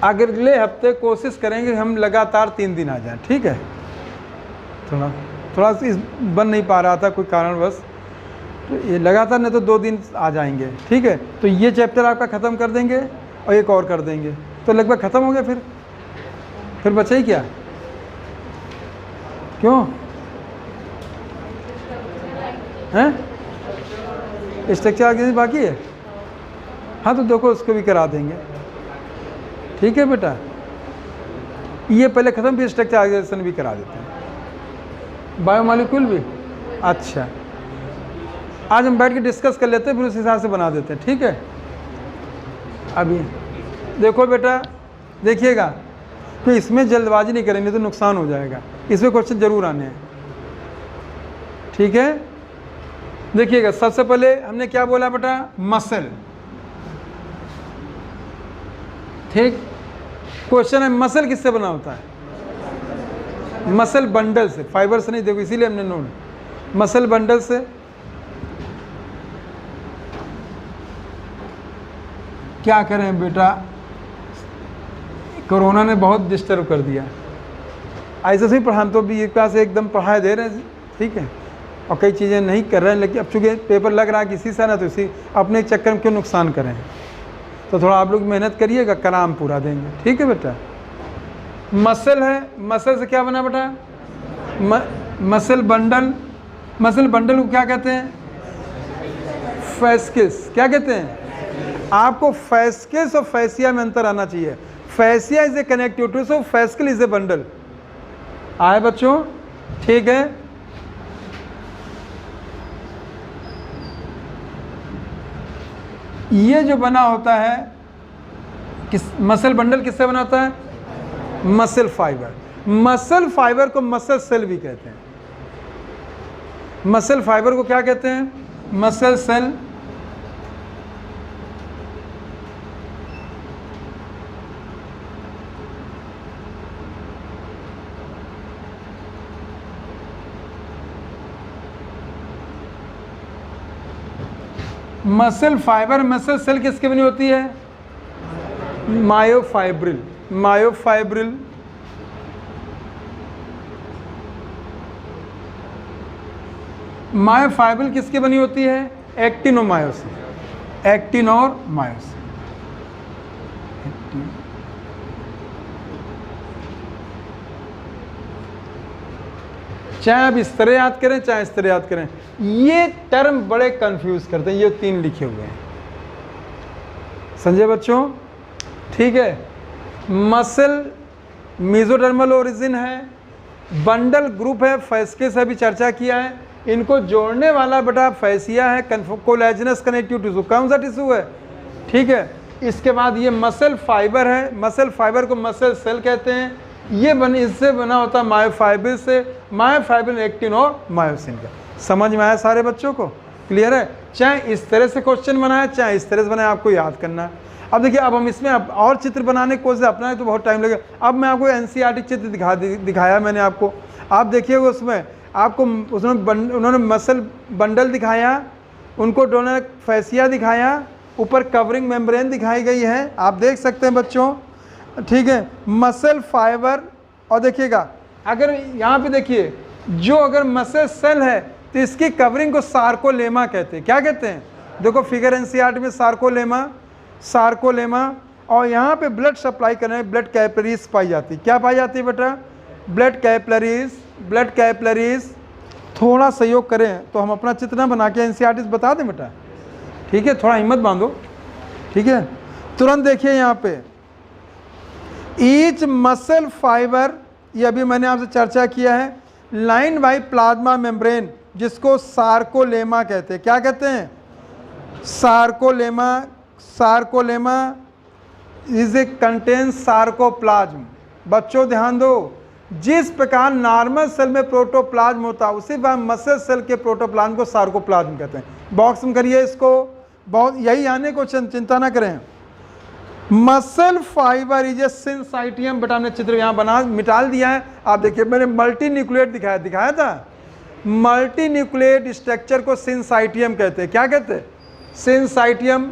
अगले हफ्ते कोशिश करेंगे हम लगातार 3 दिन आ जाएं, ठीक है? थोड़ा इस बन नहीं पा रहा था कोई कारणवश, तो ये लगातार, नहीं तो 2 दिन आ जाएंगे, ठीक है? तो ये चैप्टर आपका ख़त्म कर देंगे और एक और कर देंगे, तो लगभग ख़त्म हो गया। फिर बचा ही क्या? क्यों हैं? स्ट्रक्चर आगे बाकी है? हाँ, तो देखो उसको भी करा देंगे, ठीक है बेटा? ये पहले ख़त्म, फिर स्ट्रक्चर ऑर्गेनाइजेशन भी करा देते हैं, बायोमॉलिक्यूल भी। अच्छा, आज हम बैठ के डिस्कस कर लेते हैं, फिर उस हिसाब से बना देते हैं, ठीक है? अभी देखो बेटा, देखिएगा कि इसमें जल्दबाजी नहीं करेंगे तो नुकसान हो जाएगा। इसमें क्वेश्चन जरूर आने हैं, ठीक है? देखिएगा, सबसे पहले हमने क्या बोला बेटा? मसल, ठीक। क्वेश्चन है मसल किससे बना होता है? मसल बंडल से, फाइबर से नहीं, देखो इसीलिए हमने नोट, मसल बंडल से। क्या करें बेटा, कोरोना ने बहुत डिस्टर्ब कर दिया। ऐसे से ही पढ़ा, हम तो भी एक क्लास एकदम पढ़ाए दे रहे हैं, ठीक है, और कई चीज़ें नहीं कर रहे हैं, लेकिन अब चूँकि पेपर लग रहा है किसी से ना, तो इसी अपने चक्कर में क्यों नुकसान करें। तो थोड़ा आप लोग मेहनत करिएगा, कल हम पूरा देंगे, ठीक है बेटा। मसल है, मसल से क्या बना बेटा, मसल बंडल। मसल बंडल को क्या कहते हैं, फैस्किस। क्या कहते हैं, आपको फैस्किस और फैसिया में अंतर आना चाहिए। Fascia is a connective tissue, fascicle is a bundle. आए बच्चों, ठीक है। ये जो बना होता है मसल बंडल किससे बना होता है, मसल फाइबर। मसल फाइबर को मसल सेल भी कहते हैं। मसल फाइबर को क्या कहते हैं, muscle cell. Muscle fibre, muscle cell किसकी बनी होती है, मायोफाइब्रिल। मायोफाइब्रिल मायोफाइब्रिल किसकी बनी होती है, एक्टिनोमायोसिन। एक्टिनोमायोसिन। चाहे आप इस तरह याद करें चाहे इस तरह याद करें, ये टर्म बड़े कंफ्यूज करते हैं। ये 3 लिखे हुए हैं, समझे बच्चों, ठीक है। मसल मेसोडर्मल ओरिजिन है, बंडल ग्रुप है, फैस्किस अभी चर्चा किया है। इनको जोड़ने वाला बेटा फैसिया है, कोलेजनस कनेक्टिव टिश्यू। कौन सा टिश्यू है, ठीक है। इसके बाद ये मसल फाइबर है, मसल फाइबर को मसल सेल कहते हैं। ये इससे बना होता है मायोफाइब्रिल से। मायोफाइब्रिल एक्टिन और मायोसिन का। समझ में आया सारे बच्चों को, क्लियर है। चाहे इस तरह से क्वेश्चन बनाए चाहे इस तरह से बनाए, आपको याद करना है। अब देखिए, अब हम इसमें और चित्र बनाने की कोशिश अपना है तो बहुत टाइम लगेगा। अब मैं आपको एनसीईआरटी चित्र दिखाया मैंने आपको। आप देखिएगा उसमें आपको उन्होंने मसल बंडल दिखाया, उनको डोनर फैसिया दिखाया, ऊपर कवरिंग मेम्ब्रेन दिखाई गई है, आप देख सकते हैं बच्चों, ठीक है। मसल फाइबर, और देखिएगा अगर यहाँ पे देखिए, जो अगर मसल सेल है तो इसकी कवरिंग को सार्कोलेमा कहते हैं। क्या कहते हैं, देखो फिगर एनसीईआरटी में सार्कोलेमा। और यहाँ पे ब्लड सप्लाई करने में ब्लड कैपिलरीज पाई जाती है। क्या पाई जाती है बेटा, ब्लड कैपिलरीज। थोड़ा सहयोग करें तो हम अपना चित्र ना बना के एनसीईआरटी बता दें बेटा, ठीक है। थोड़ा हिम्मत बांधो, ठीक है। तुरंत देखिए यहाँ पे, ईच मसल फाइबर, ये अभी मैंने आपसे चर्चा किया है, लाइन बाई प्लाज्मा मेम्ब्रेन, जिसको सार्कोलेमा कहते हैं। क्या कहते हैं, sarcolemma is a contain sarcoplasm. बच्चों ध्यान दो, जिस प्रकार नॉर्मल सेल में प्रोटोप्लाज्म होता है उसी बार मसल सेल के प्रोटोप्लाज्म को सार्कोप्लाज्म कहते हैं। बॉक्स में करिए इसको, बहुत यही आने को चिंता ना करें। मसल फाइबर इज ए सिंसाइटियम, बेटा हमने चित्र यहाँ बना मिटाल दिया है। आप देखिए मैंने मल्टी न्यूक्लिएट दिखाया था। मल्टी न्यूक्लिएट स्ट्रक्चर को सिंसाइटियम कहते हैं। क्या कहते हैं, सिंसाइटियम।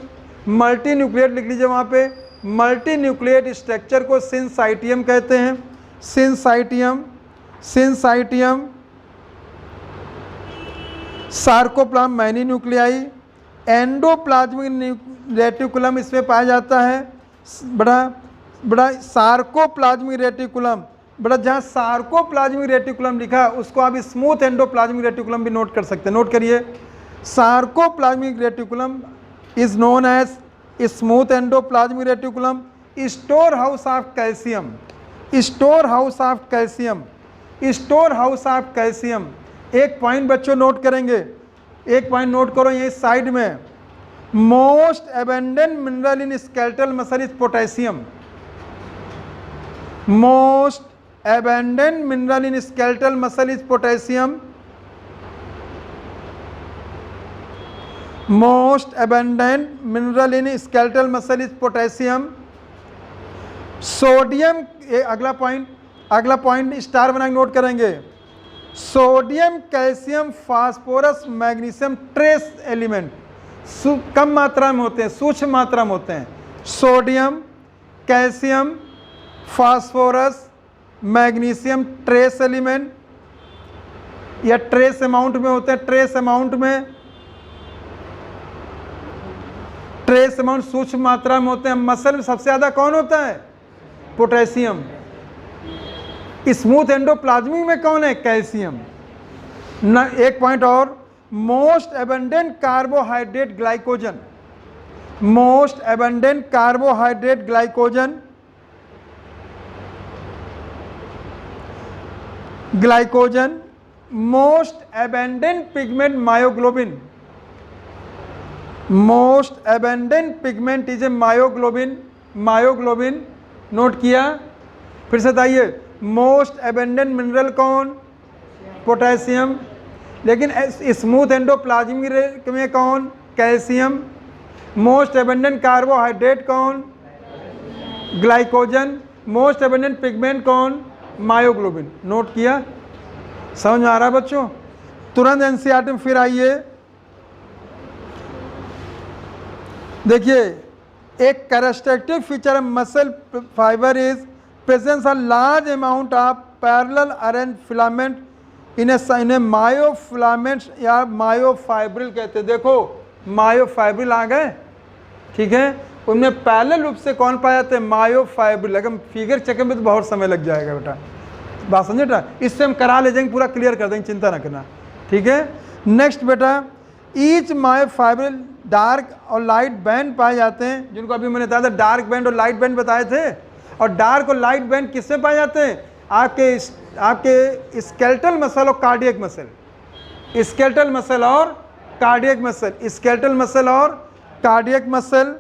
मल्टी न्यूक्लिएट लिख लीजिए वहाँ पे, मल्टी न्यूक्लिएट स्ट्रक्चर को सिंसाइटियम कहते हैं। Syncytium sarcoplasm many nuclei, endoplasmic reticulum इसमें पाया जाता है। बड़ा सार्कोप्लाज्मिक रेटिकुलम, बड़ा जहाँ सार्कोप्लाज्मिक रेटिकुलम लिखा है उसको आप स्मूथ एंडोप्लाज्मिक रेटिकुलम भी नोट कर सकते हैं। नोट करिए, sarcoplasmic reticulum is known as smooth endoplasmic reticulum, store house of calcium. Store house of calcium. एक पॉइंट बच्चों नोट करेंगे, एक पॉइंट नोट करो यही साइड में, most abundant mineral in skeletal muscle is potassium. Most abundant mineral in skeletal muscle is potassium. Most abundant mineral in skeletal muscle is potassium. Sodium, अगला point, अगला point star बना के note करेंगे। Sodium, calcium, phosphorus, magnesium trace element कम मात्रा में होते हैं, सूक्ष्म मात्रा में होते हैं। Sodium, calcium, phosphorus, magnesium trace element या ट्रेस अमाउंट में होते हैं। ट्रेस अमाउंट में, ट्रेस अमाउंट सूक्ष्म मात्रा में होते हैं। मसल में सबसे ज्यादा कौन होता है? पोटेशियम। स्मूथ एंडोप्लाज्मिक में कौन है? कैल्शियम। न एक पॉइंट और, most abundant carbohydrate glycogen, most abundant carbohydrate glycogen, glycogen, most abundant pigment myoglobin, most abundant pigment is a myoglobin, myoglobin note किया। फिर से बताइए, मोस्ट एबंडेंट मिनरल कौन? पोटेशियम। लेकिन स्मूथ एंडोप्लाज्मिक में कौन? कैल्शियम। मोस्ट एबंडेंट कार्बोहाइड्रेट कौन? Glycogen. Most abundant pigment कौन? मायोग्लोबिन। नोट किया? समझ में आ रहा है बच्चों? तुरंत एनसीईआरटी में फिर आइए, देखिए, एक characteristic feature of muscle fibre is presence of large amount of parallel arrange filament in A myofilaments या मायोफाइब्रिल कहते हैं। देखो मायोफाइब्रिल आ गए, ठीक है, उनमें पैरेलल रूप से कौन पाए जाते हैं? मायोफाइब्रिल। अगर फिगर चेक में तो बहुत समय लग जाएगा बेटा, बात समझे बेटा? इससे हम करा ले जाएंगे, पूरा क्लियर कर देंगे, चिंता ना करना, ठीक है। नेक्स्ट बेटा, ईच मायोफाइब्रिल डार्क और लाइट बैंड पाए जाते हैं, जिनको अभी मैंने बताया था, डार्क बैंड और लाइट बैंड बताए थे। और डार्क और लाइट बैंड किसमें पाए जाते हैं? आपके स्केलेटल मसल और कार्डियक मसल, स्केलेटल मसल और कार्डियक मसल, स्केलेटल मसल और cardiac muscle.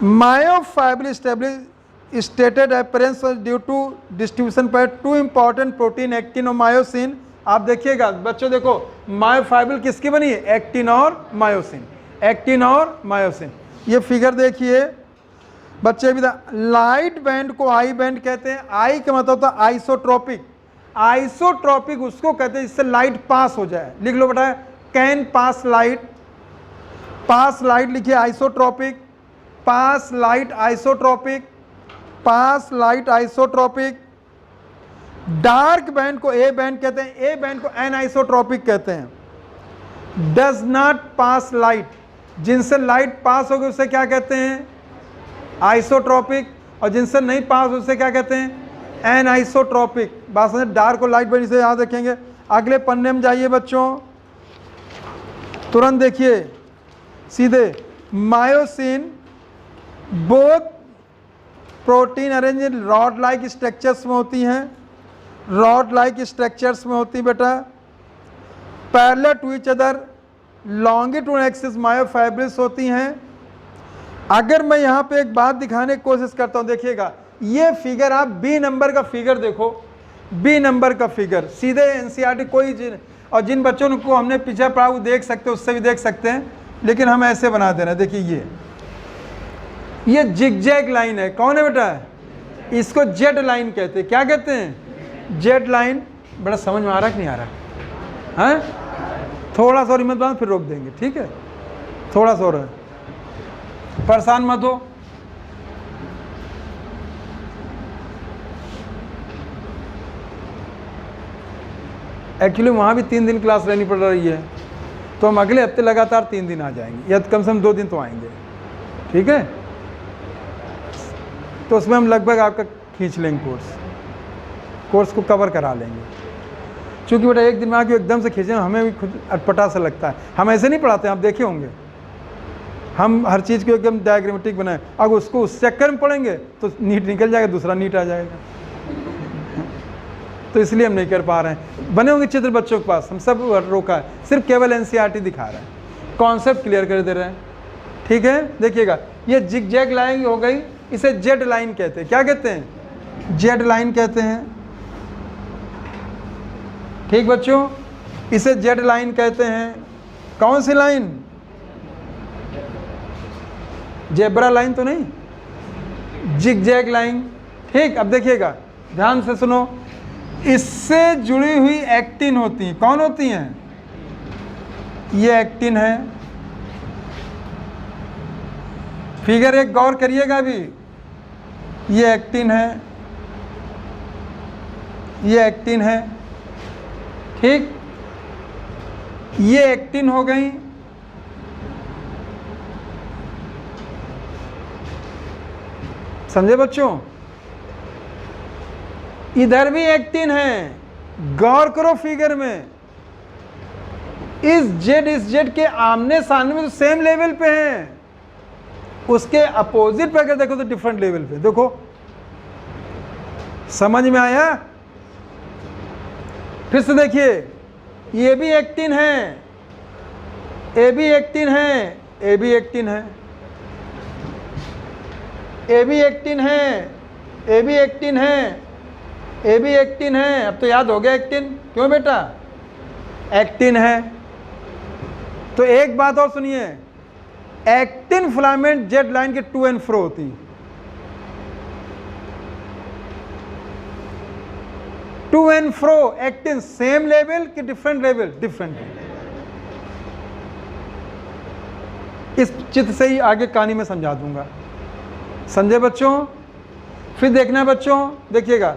Myofibril establish striated appearance due to distribution पर टू इंपॉर्टेंट प्रोटीन एक्टिन और मायोसिन। आप देखिएगा बच्चों, देखो मायोफाइब्रिल किसकी बनी है? एक्टिन और मायोसिन, एक्टिन और मायोसिन। ये फिगर देखिए बच्चे भी, लाइट बैंड को आई बैंड कहते हैं। आई का मतलब होता है आइसोट्रोपिक, आइसोट्रोपिक उसको कहते हैं जिससे लाइट पास हो जाए। लिख लो बेटा, can pass light, pass light लिखिए आइसोट्रोपिक, पास लाइट आइसोट्रोपिक, पास लाइट आइसोट्रोपिक। डार्क बैंड को ए बैंड कहते हैं, ए बैंड को एन आइसोट्रोपिक कहते हैं। डज नॉट पास लाइट, जिनसे लाइट पास होगी उसे क्या कहते हैं? आइसोट्रोपिक। और जिनसे नहीं पास उसे क्या कहते हैं? Anisotropic. बात समझे? डार्क और लाइट बैंड इसे याद रखेंगे। अगले पन्ने में जाइए बच्चों, तुरंत देखिए सीधे, myosin both protein arrange rod like structures में होती हैं, रॉड लाइक स्ट्रक्चर्स में होती बेटा। Parallel to each other longitudinal axis myofibrils होती हैं। अगर मैं यहाँ पे एक बात दिखाने की कोशिश करता हूँ, देखिएगा ये फिगर, आप बी नंबर का फिगर देखो, बी नंबर का फिगर सीधे एनसीईआरटी कोई, और जिन बच्चों को हमने पीछे पढ़ा वो देख सकते हैं, उससे भी देख सकते हैं, लेकिन हम ऐसे बना दे रहे हैं। देखिए ये जिगजैग लाइन है, कौन है बेटा? इसको जेड लाइन कहते हैं। क्या कहते हैं? Z line. बड़ा समझ में आ रहा है कि नहीं आ रहा है? थोड़ा सा और हिम्मत बांध, फिर रोक देंगे, ठीक है? थोड़ा सा और है, परेशान मत हो। एक्चुअली वहाँ भी 3 दिन क्लास लेनी पड़ रही है, तो हम अगले हफ्ते लगातार 3 दिन आ जाएंगे, या कम से कम 2 दिन तो आएंगे, ठीक है? तो उसमें हम लगभग आपका खींच लेंगे, कोर्स को कवर करा लेंगे। क्योंकि बेटा एक दिन में आके एकदम से खींचे हमें भी खुद अटपटा सा लगता है। हम ऐसे नहीं पढ़ाते हैं, आप देखे होंगे, हम हर चीज़ को एकदम डायग्रामेटिक बनाए। अगर उसको उस चक्कर में पढ़ेंगे तो नीट निकल जाएगा, दूसरा नीट आ जाएगा, तो इसलिए हम नहीं कर पा रहे हैं। बने होंगे चित्र बच्चों के पास, हम सब रोका है, सिर्फ केवल एनसीईआरटी दिखा रहे हैं, कॉन्सेप्ट क्लियर कर दे रहे हैं, ठीक है? देखिएगा ये जिगजैग लाइन हो गई, इसे जेड लाइन कहते हैं। क्या कहते हैं? जेड लाइन कहते हैं, ठीक बच्चों? इसे जेड लाइन कहते हैं। कौन सी लाइन? जेब्रा लाइन तो नहीं, जिगजैग लाइन, ठीक, अब देखिएगा ध्यान से सुनो, इससे जुड़ी हुई एक्टिन होती हैं, कौन होती हैं? ये एक्टिन है। फिगर एक गौर करिएगा अभी, ये एक्टिन है, ये एक्टिन है, ठीक, ये एक्टिन हो गई, समझे बच्चों? इधर भी एक्टिन है, गौर करो फिगर में, इस जेड के आमने सामने में तो सेम लेवल पे हैं, उसके अपोजिट पे अगर देखो तो डिफरेंट लेवल पे। देखो समझ में आया? फिर से देखिए, ये भी एक्टिन है, ए भी एक्टिन है, ए भी एक्टिन है, ए भी एक्टिन है, ए भी एक्टिन है, ए भी एक्टिन है। अब तो याद हो गया एक्टिन, क्यों बेटा? एक्टिन है। तो एक बात और सुनिए, एक्टिन फिलामेंट जेड लाइन के टू एंड फ्रो होती है, to and fro actin, same level कि डिफरेंट लेवल? डिफरेंट। इस चित्र से ही आगे कहानी में समझा दूंगा, समझे बच्चों? फिर देखना बच्चों, देखिएगा,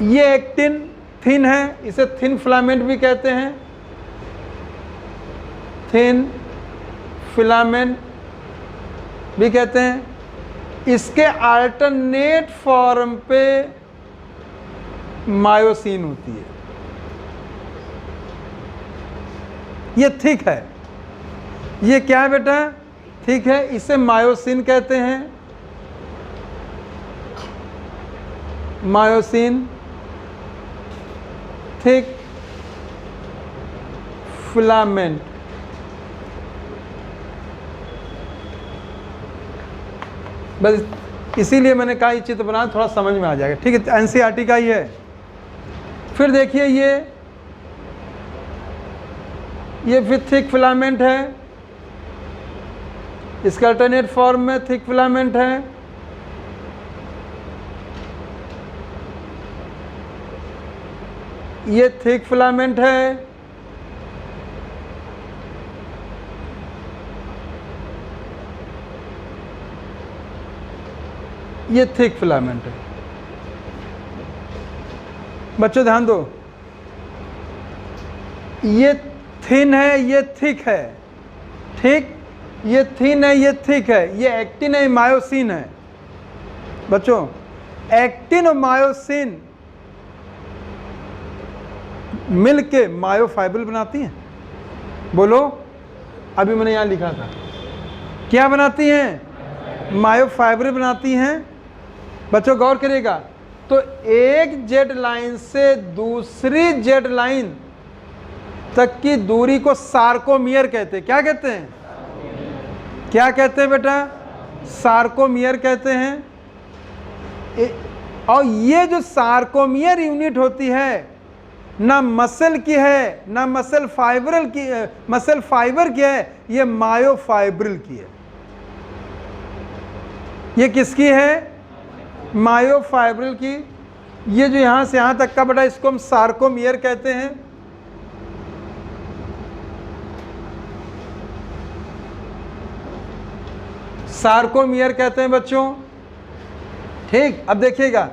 ये एक्टिन थिन है, इसे थिन फिलामेंट भी कहते हैं, थिन फिलामेंट भी कहते हैं। इसके अल्टरनेट फॉर्म पे मायोसिन होती है, ये थिक है, ये क्या है बेटा? ठीक है, इसे मायोसिन कहते हैं, मायोसिन, थिक फिलामेंट। बस इसीलिए मैंने कहा ये चित्र बना, थोड़ा समझ में आ जाएगा, ठीक है? एनसीईआरटी का ही है। फिर देखिए, ये फिर थिक फिलामेंट है, इसका अल्टरनेट फॉर्म में थिक फिलामेंट है, ये थिक फिलामेंट है, ये थिक फिलामेंट है। बच्चों ध्यान दो, ये थिन है, ये थिक है, ठीक, ये थिन है, ये थिक है, ये एक्टिन है, मायोसिन है। बच्चों एक्टिन और मायोसिन मिलके मायोफाइब्रिल बनाती हैं, बोलो? अभी मैंने यहां लिखा था, क्या बनाती हैं? मायोफाइब्रिल बनाती हैं। बच्चों गौर करिएगा, तो एक जेड लाइन से दूसरी जेड लाइन तक की दूरी को सार्कोमियर कहते हैं। क्या कहते हैं? क्या कहते हैं बेटा? सार्कोमियर कहते हैं। और ये जो सार्कोमियर यूनिट होती है, ना मसल की है, ना मसल फाइबर की है, ये मायोफाइब्रिल की है। ये किसकी है? मायोफाइब्रिल की। ये जो यहां से यहां तक का बेटा, इसको हम सार्कोमियर कहते हैं। सार्कोमियर कहते हैं बच्चों, ठीक। अब देखिएगा,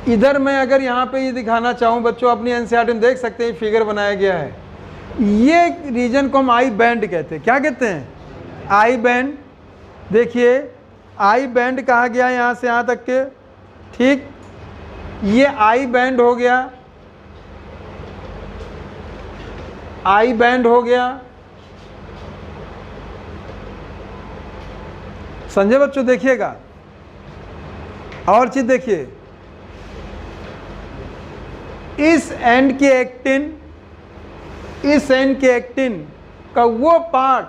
इधर मैं अगर यहाँ पे ये दिखाना चाहूँ बच्चों, अपनी एनसीईआरटी में देख सकते हैं, फिगर बनाया गया है। ये रीजन को हम आई बैंड कहते हैं। क्या कहते हैं? I band. देखिए, आई बैंड कहा गया यहाँ से यहाँ तक के, ठीक। ये आई बैंड हो गया, आई बैंड हो गया। समझे बच्चों? देखिएगा, और चीज देखिए, इस एंड की एक्टिन, इस एंड के एक्टिन का वो पार्ट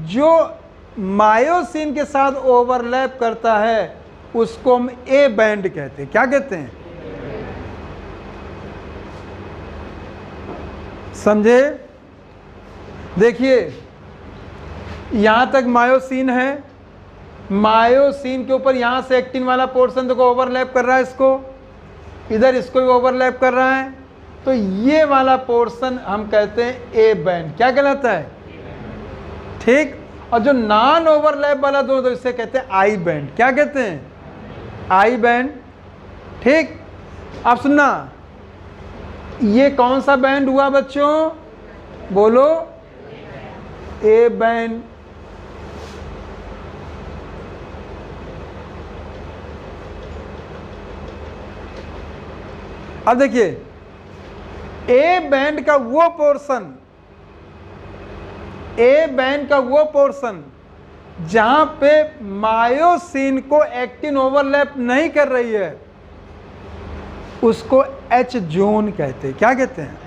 जो मायोसिन के साथ ओवरलैप करता है, उसको हम ए बैंड कहते हैं। क्या कहते हैं? समझे? देखिए, यहां तक मायोसिन है, मायोसिन के ऊपर यहाँ से एक्टिन वाला पोर्शन देखो ओवरलैप कर रहा है, इसको इधर इसको भी ओवरलैप कर रहा है, तो ये वाला पोर्शन हम कहते हैं ए बैंड। क्या कहलाता है? ठीक। और जो नॉन ओवरलैप वाला दो इसे कहते हैं आई बैंड। क्या कहते हैं? I band. ठीक। अब सुनना, ये कौन सा बैंड हुआ बच्चों? बोलो, ए बैंड। अब देखिए, ए बैंड का वो पोर्शन, ए बैंड का वो पोर्शन जहां पे मायोसिन को एक्टिन ओवरलैप नहीं कर रही है, उसको एच जोन कहते हैं। क्या कहते हैं?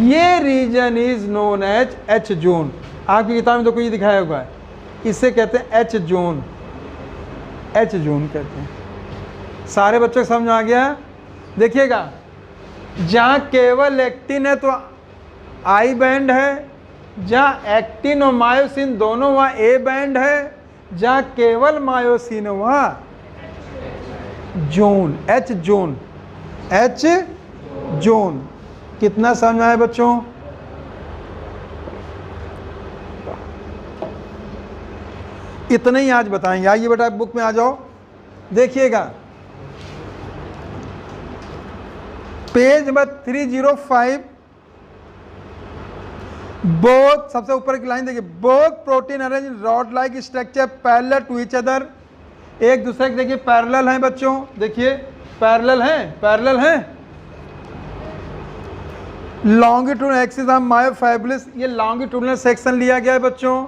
ये reason is known as H zone. आपकी किताब में तो कोई दिखाया हुआ है, इसे कहते हैं एच जोन। एच जोन कहते हैं। सारे बच्चों को समझ आ गया? देखिएगा, जहां केवल एक्टिन है तो आई बैंड है, जहां एक्टिन और मायोसिन दोनों वहां ए बैंड है, जहां केवल मायोसिन है वहां zone, H zone. H zone. कितना समझ आया बच्चों? इतना ही आज बताएंगे। आइए बेटा बुक में आ जाओ, देखिएगा पेज नंबर 305। बोथ, सबसे ऊपर की लाइन देखिए, both protein arrange rod like structure parallel to each other. एक दूसरे के देखिए पैरेलल हैं बच्चों, देखिए पैरेलल हैं, पैरेलल हैं। लॉन्गिट्यूडनल एक्सिस ऑफ मायोफाइब्रिल्स, ये लॉन्गिट्यूडनल सेक्शन लिया गया है बच्चों।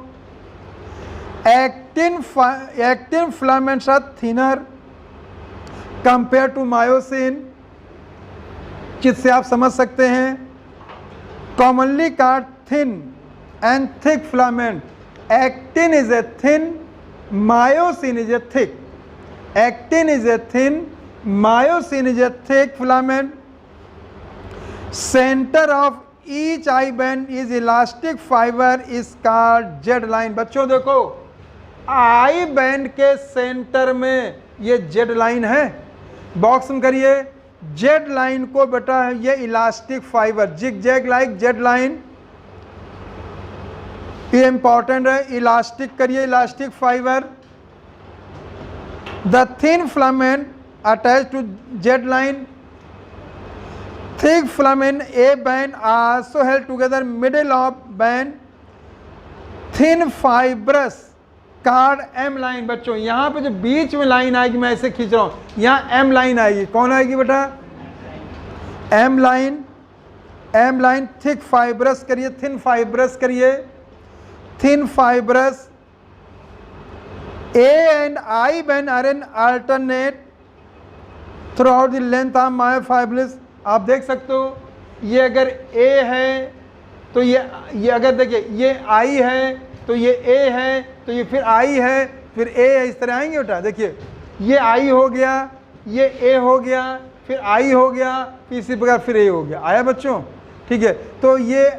Actin filaments are thinner compare to myosin, जिससे आप समझ सकते हैं। Commonly called thin and thick filament. Actin is a thin, myosin is a thick. Actin is a thin, myosin is a thick filament. Centre of each I band is elastic fibre is called Z line. बच्चों देखो, I band के centre में ये Z line है, box में करिए। Z line को बेटा ये elastic fibre, zig zag like Z line, ये इंपॉर्टेंट है। इलास्टिक करिए, elastic fibre. The thin filament attach to Z line, thick filament A band also held together middle of band, thin fibrous cord M line. बच्चों यहाँ पे जो बीच में line आएगी, मैं ऐसे खींच रहा हूँ, यहाँ एम लाइन आएगी। कौन आएगी बेटा? M line. M line. Thick fibrous करिए, थिन फाइब्रस करिए, thin fibrous. A and I band are in alternate throughout the length of myofibrils. आप देख सकते हो, ये अगर ए है तो ये अगर देखिए ये आई है तो ये ए है, तो ये फिर आई है, फिर ए है, इस तरह आएंगे बेटा। देखिए ये आई हो गया, ये ए हो गया, फिर आई हो गया, फिर इसी प्रकार फिर ए हो गया। आया बच्चों? ठीक है। तो ये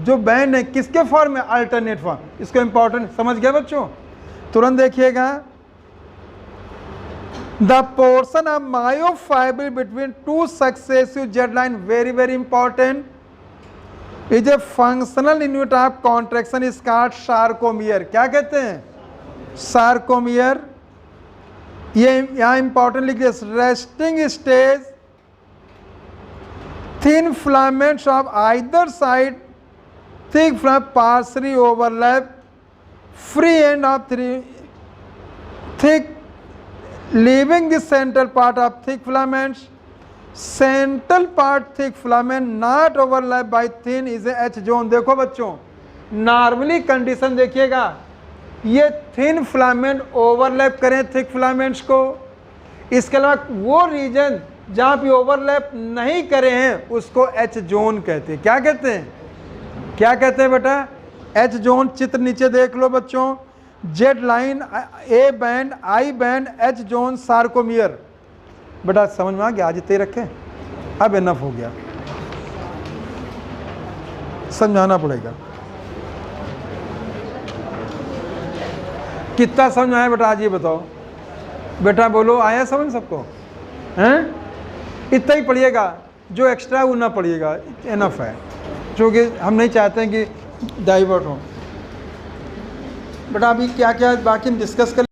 जो बैंड है किसके फॉर्म में? Alternate form. इसको इंपॉर्टेंट समझ गया बच्चों? तुरंत देखिएगा, the portion of myofibre between two successive Z line, very very important, is a functional unit of contraction is called sarcomere. क्या कहते हैं? सार्कोमियर। ये यहाँ इंपॉर्टेंट लिख दिया, resting stage, thin filaments of either side, thick filament partially overlap, free end of thick leaving the central part of thick filaments. Central part thick filament not overlap by thin is a H zone। देखो बच्चों, normally condition देखिएगा, ये thin filament overlap करें thick filaments को, इसके अलावा वो reason जहाँ पे ओवरलैप नहीं करे हैं उसको एच जोन कहते हैं। क्या कहते हैं? क्या कहते हैं बेटा? H zone. चित्र नीचे देख लो बच्चों, Z line, A band, I band, H zone, sarcomere. बेटा समझ में आ गया? आज इतने रखें, अब इनफ हो गया, समझाना पड़ेगा। कितना समझ में आया बेटा आज ये बताओ, बेटा बोलो आया समझ सबको हैं? इतना ही पढ़िएगा, जो एक्स्ट्रा है वो ना पढ़िएगा, इनफ है, क्योंकि हम नहीं चाहते हैं कि डाइवर्ट हो। बेटा अभी क्या क्या बाकी हम डिस्कस कर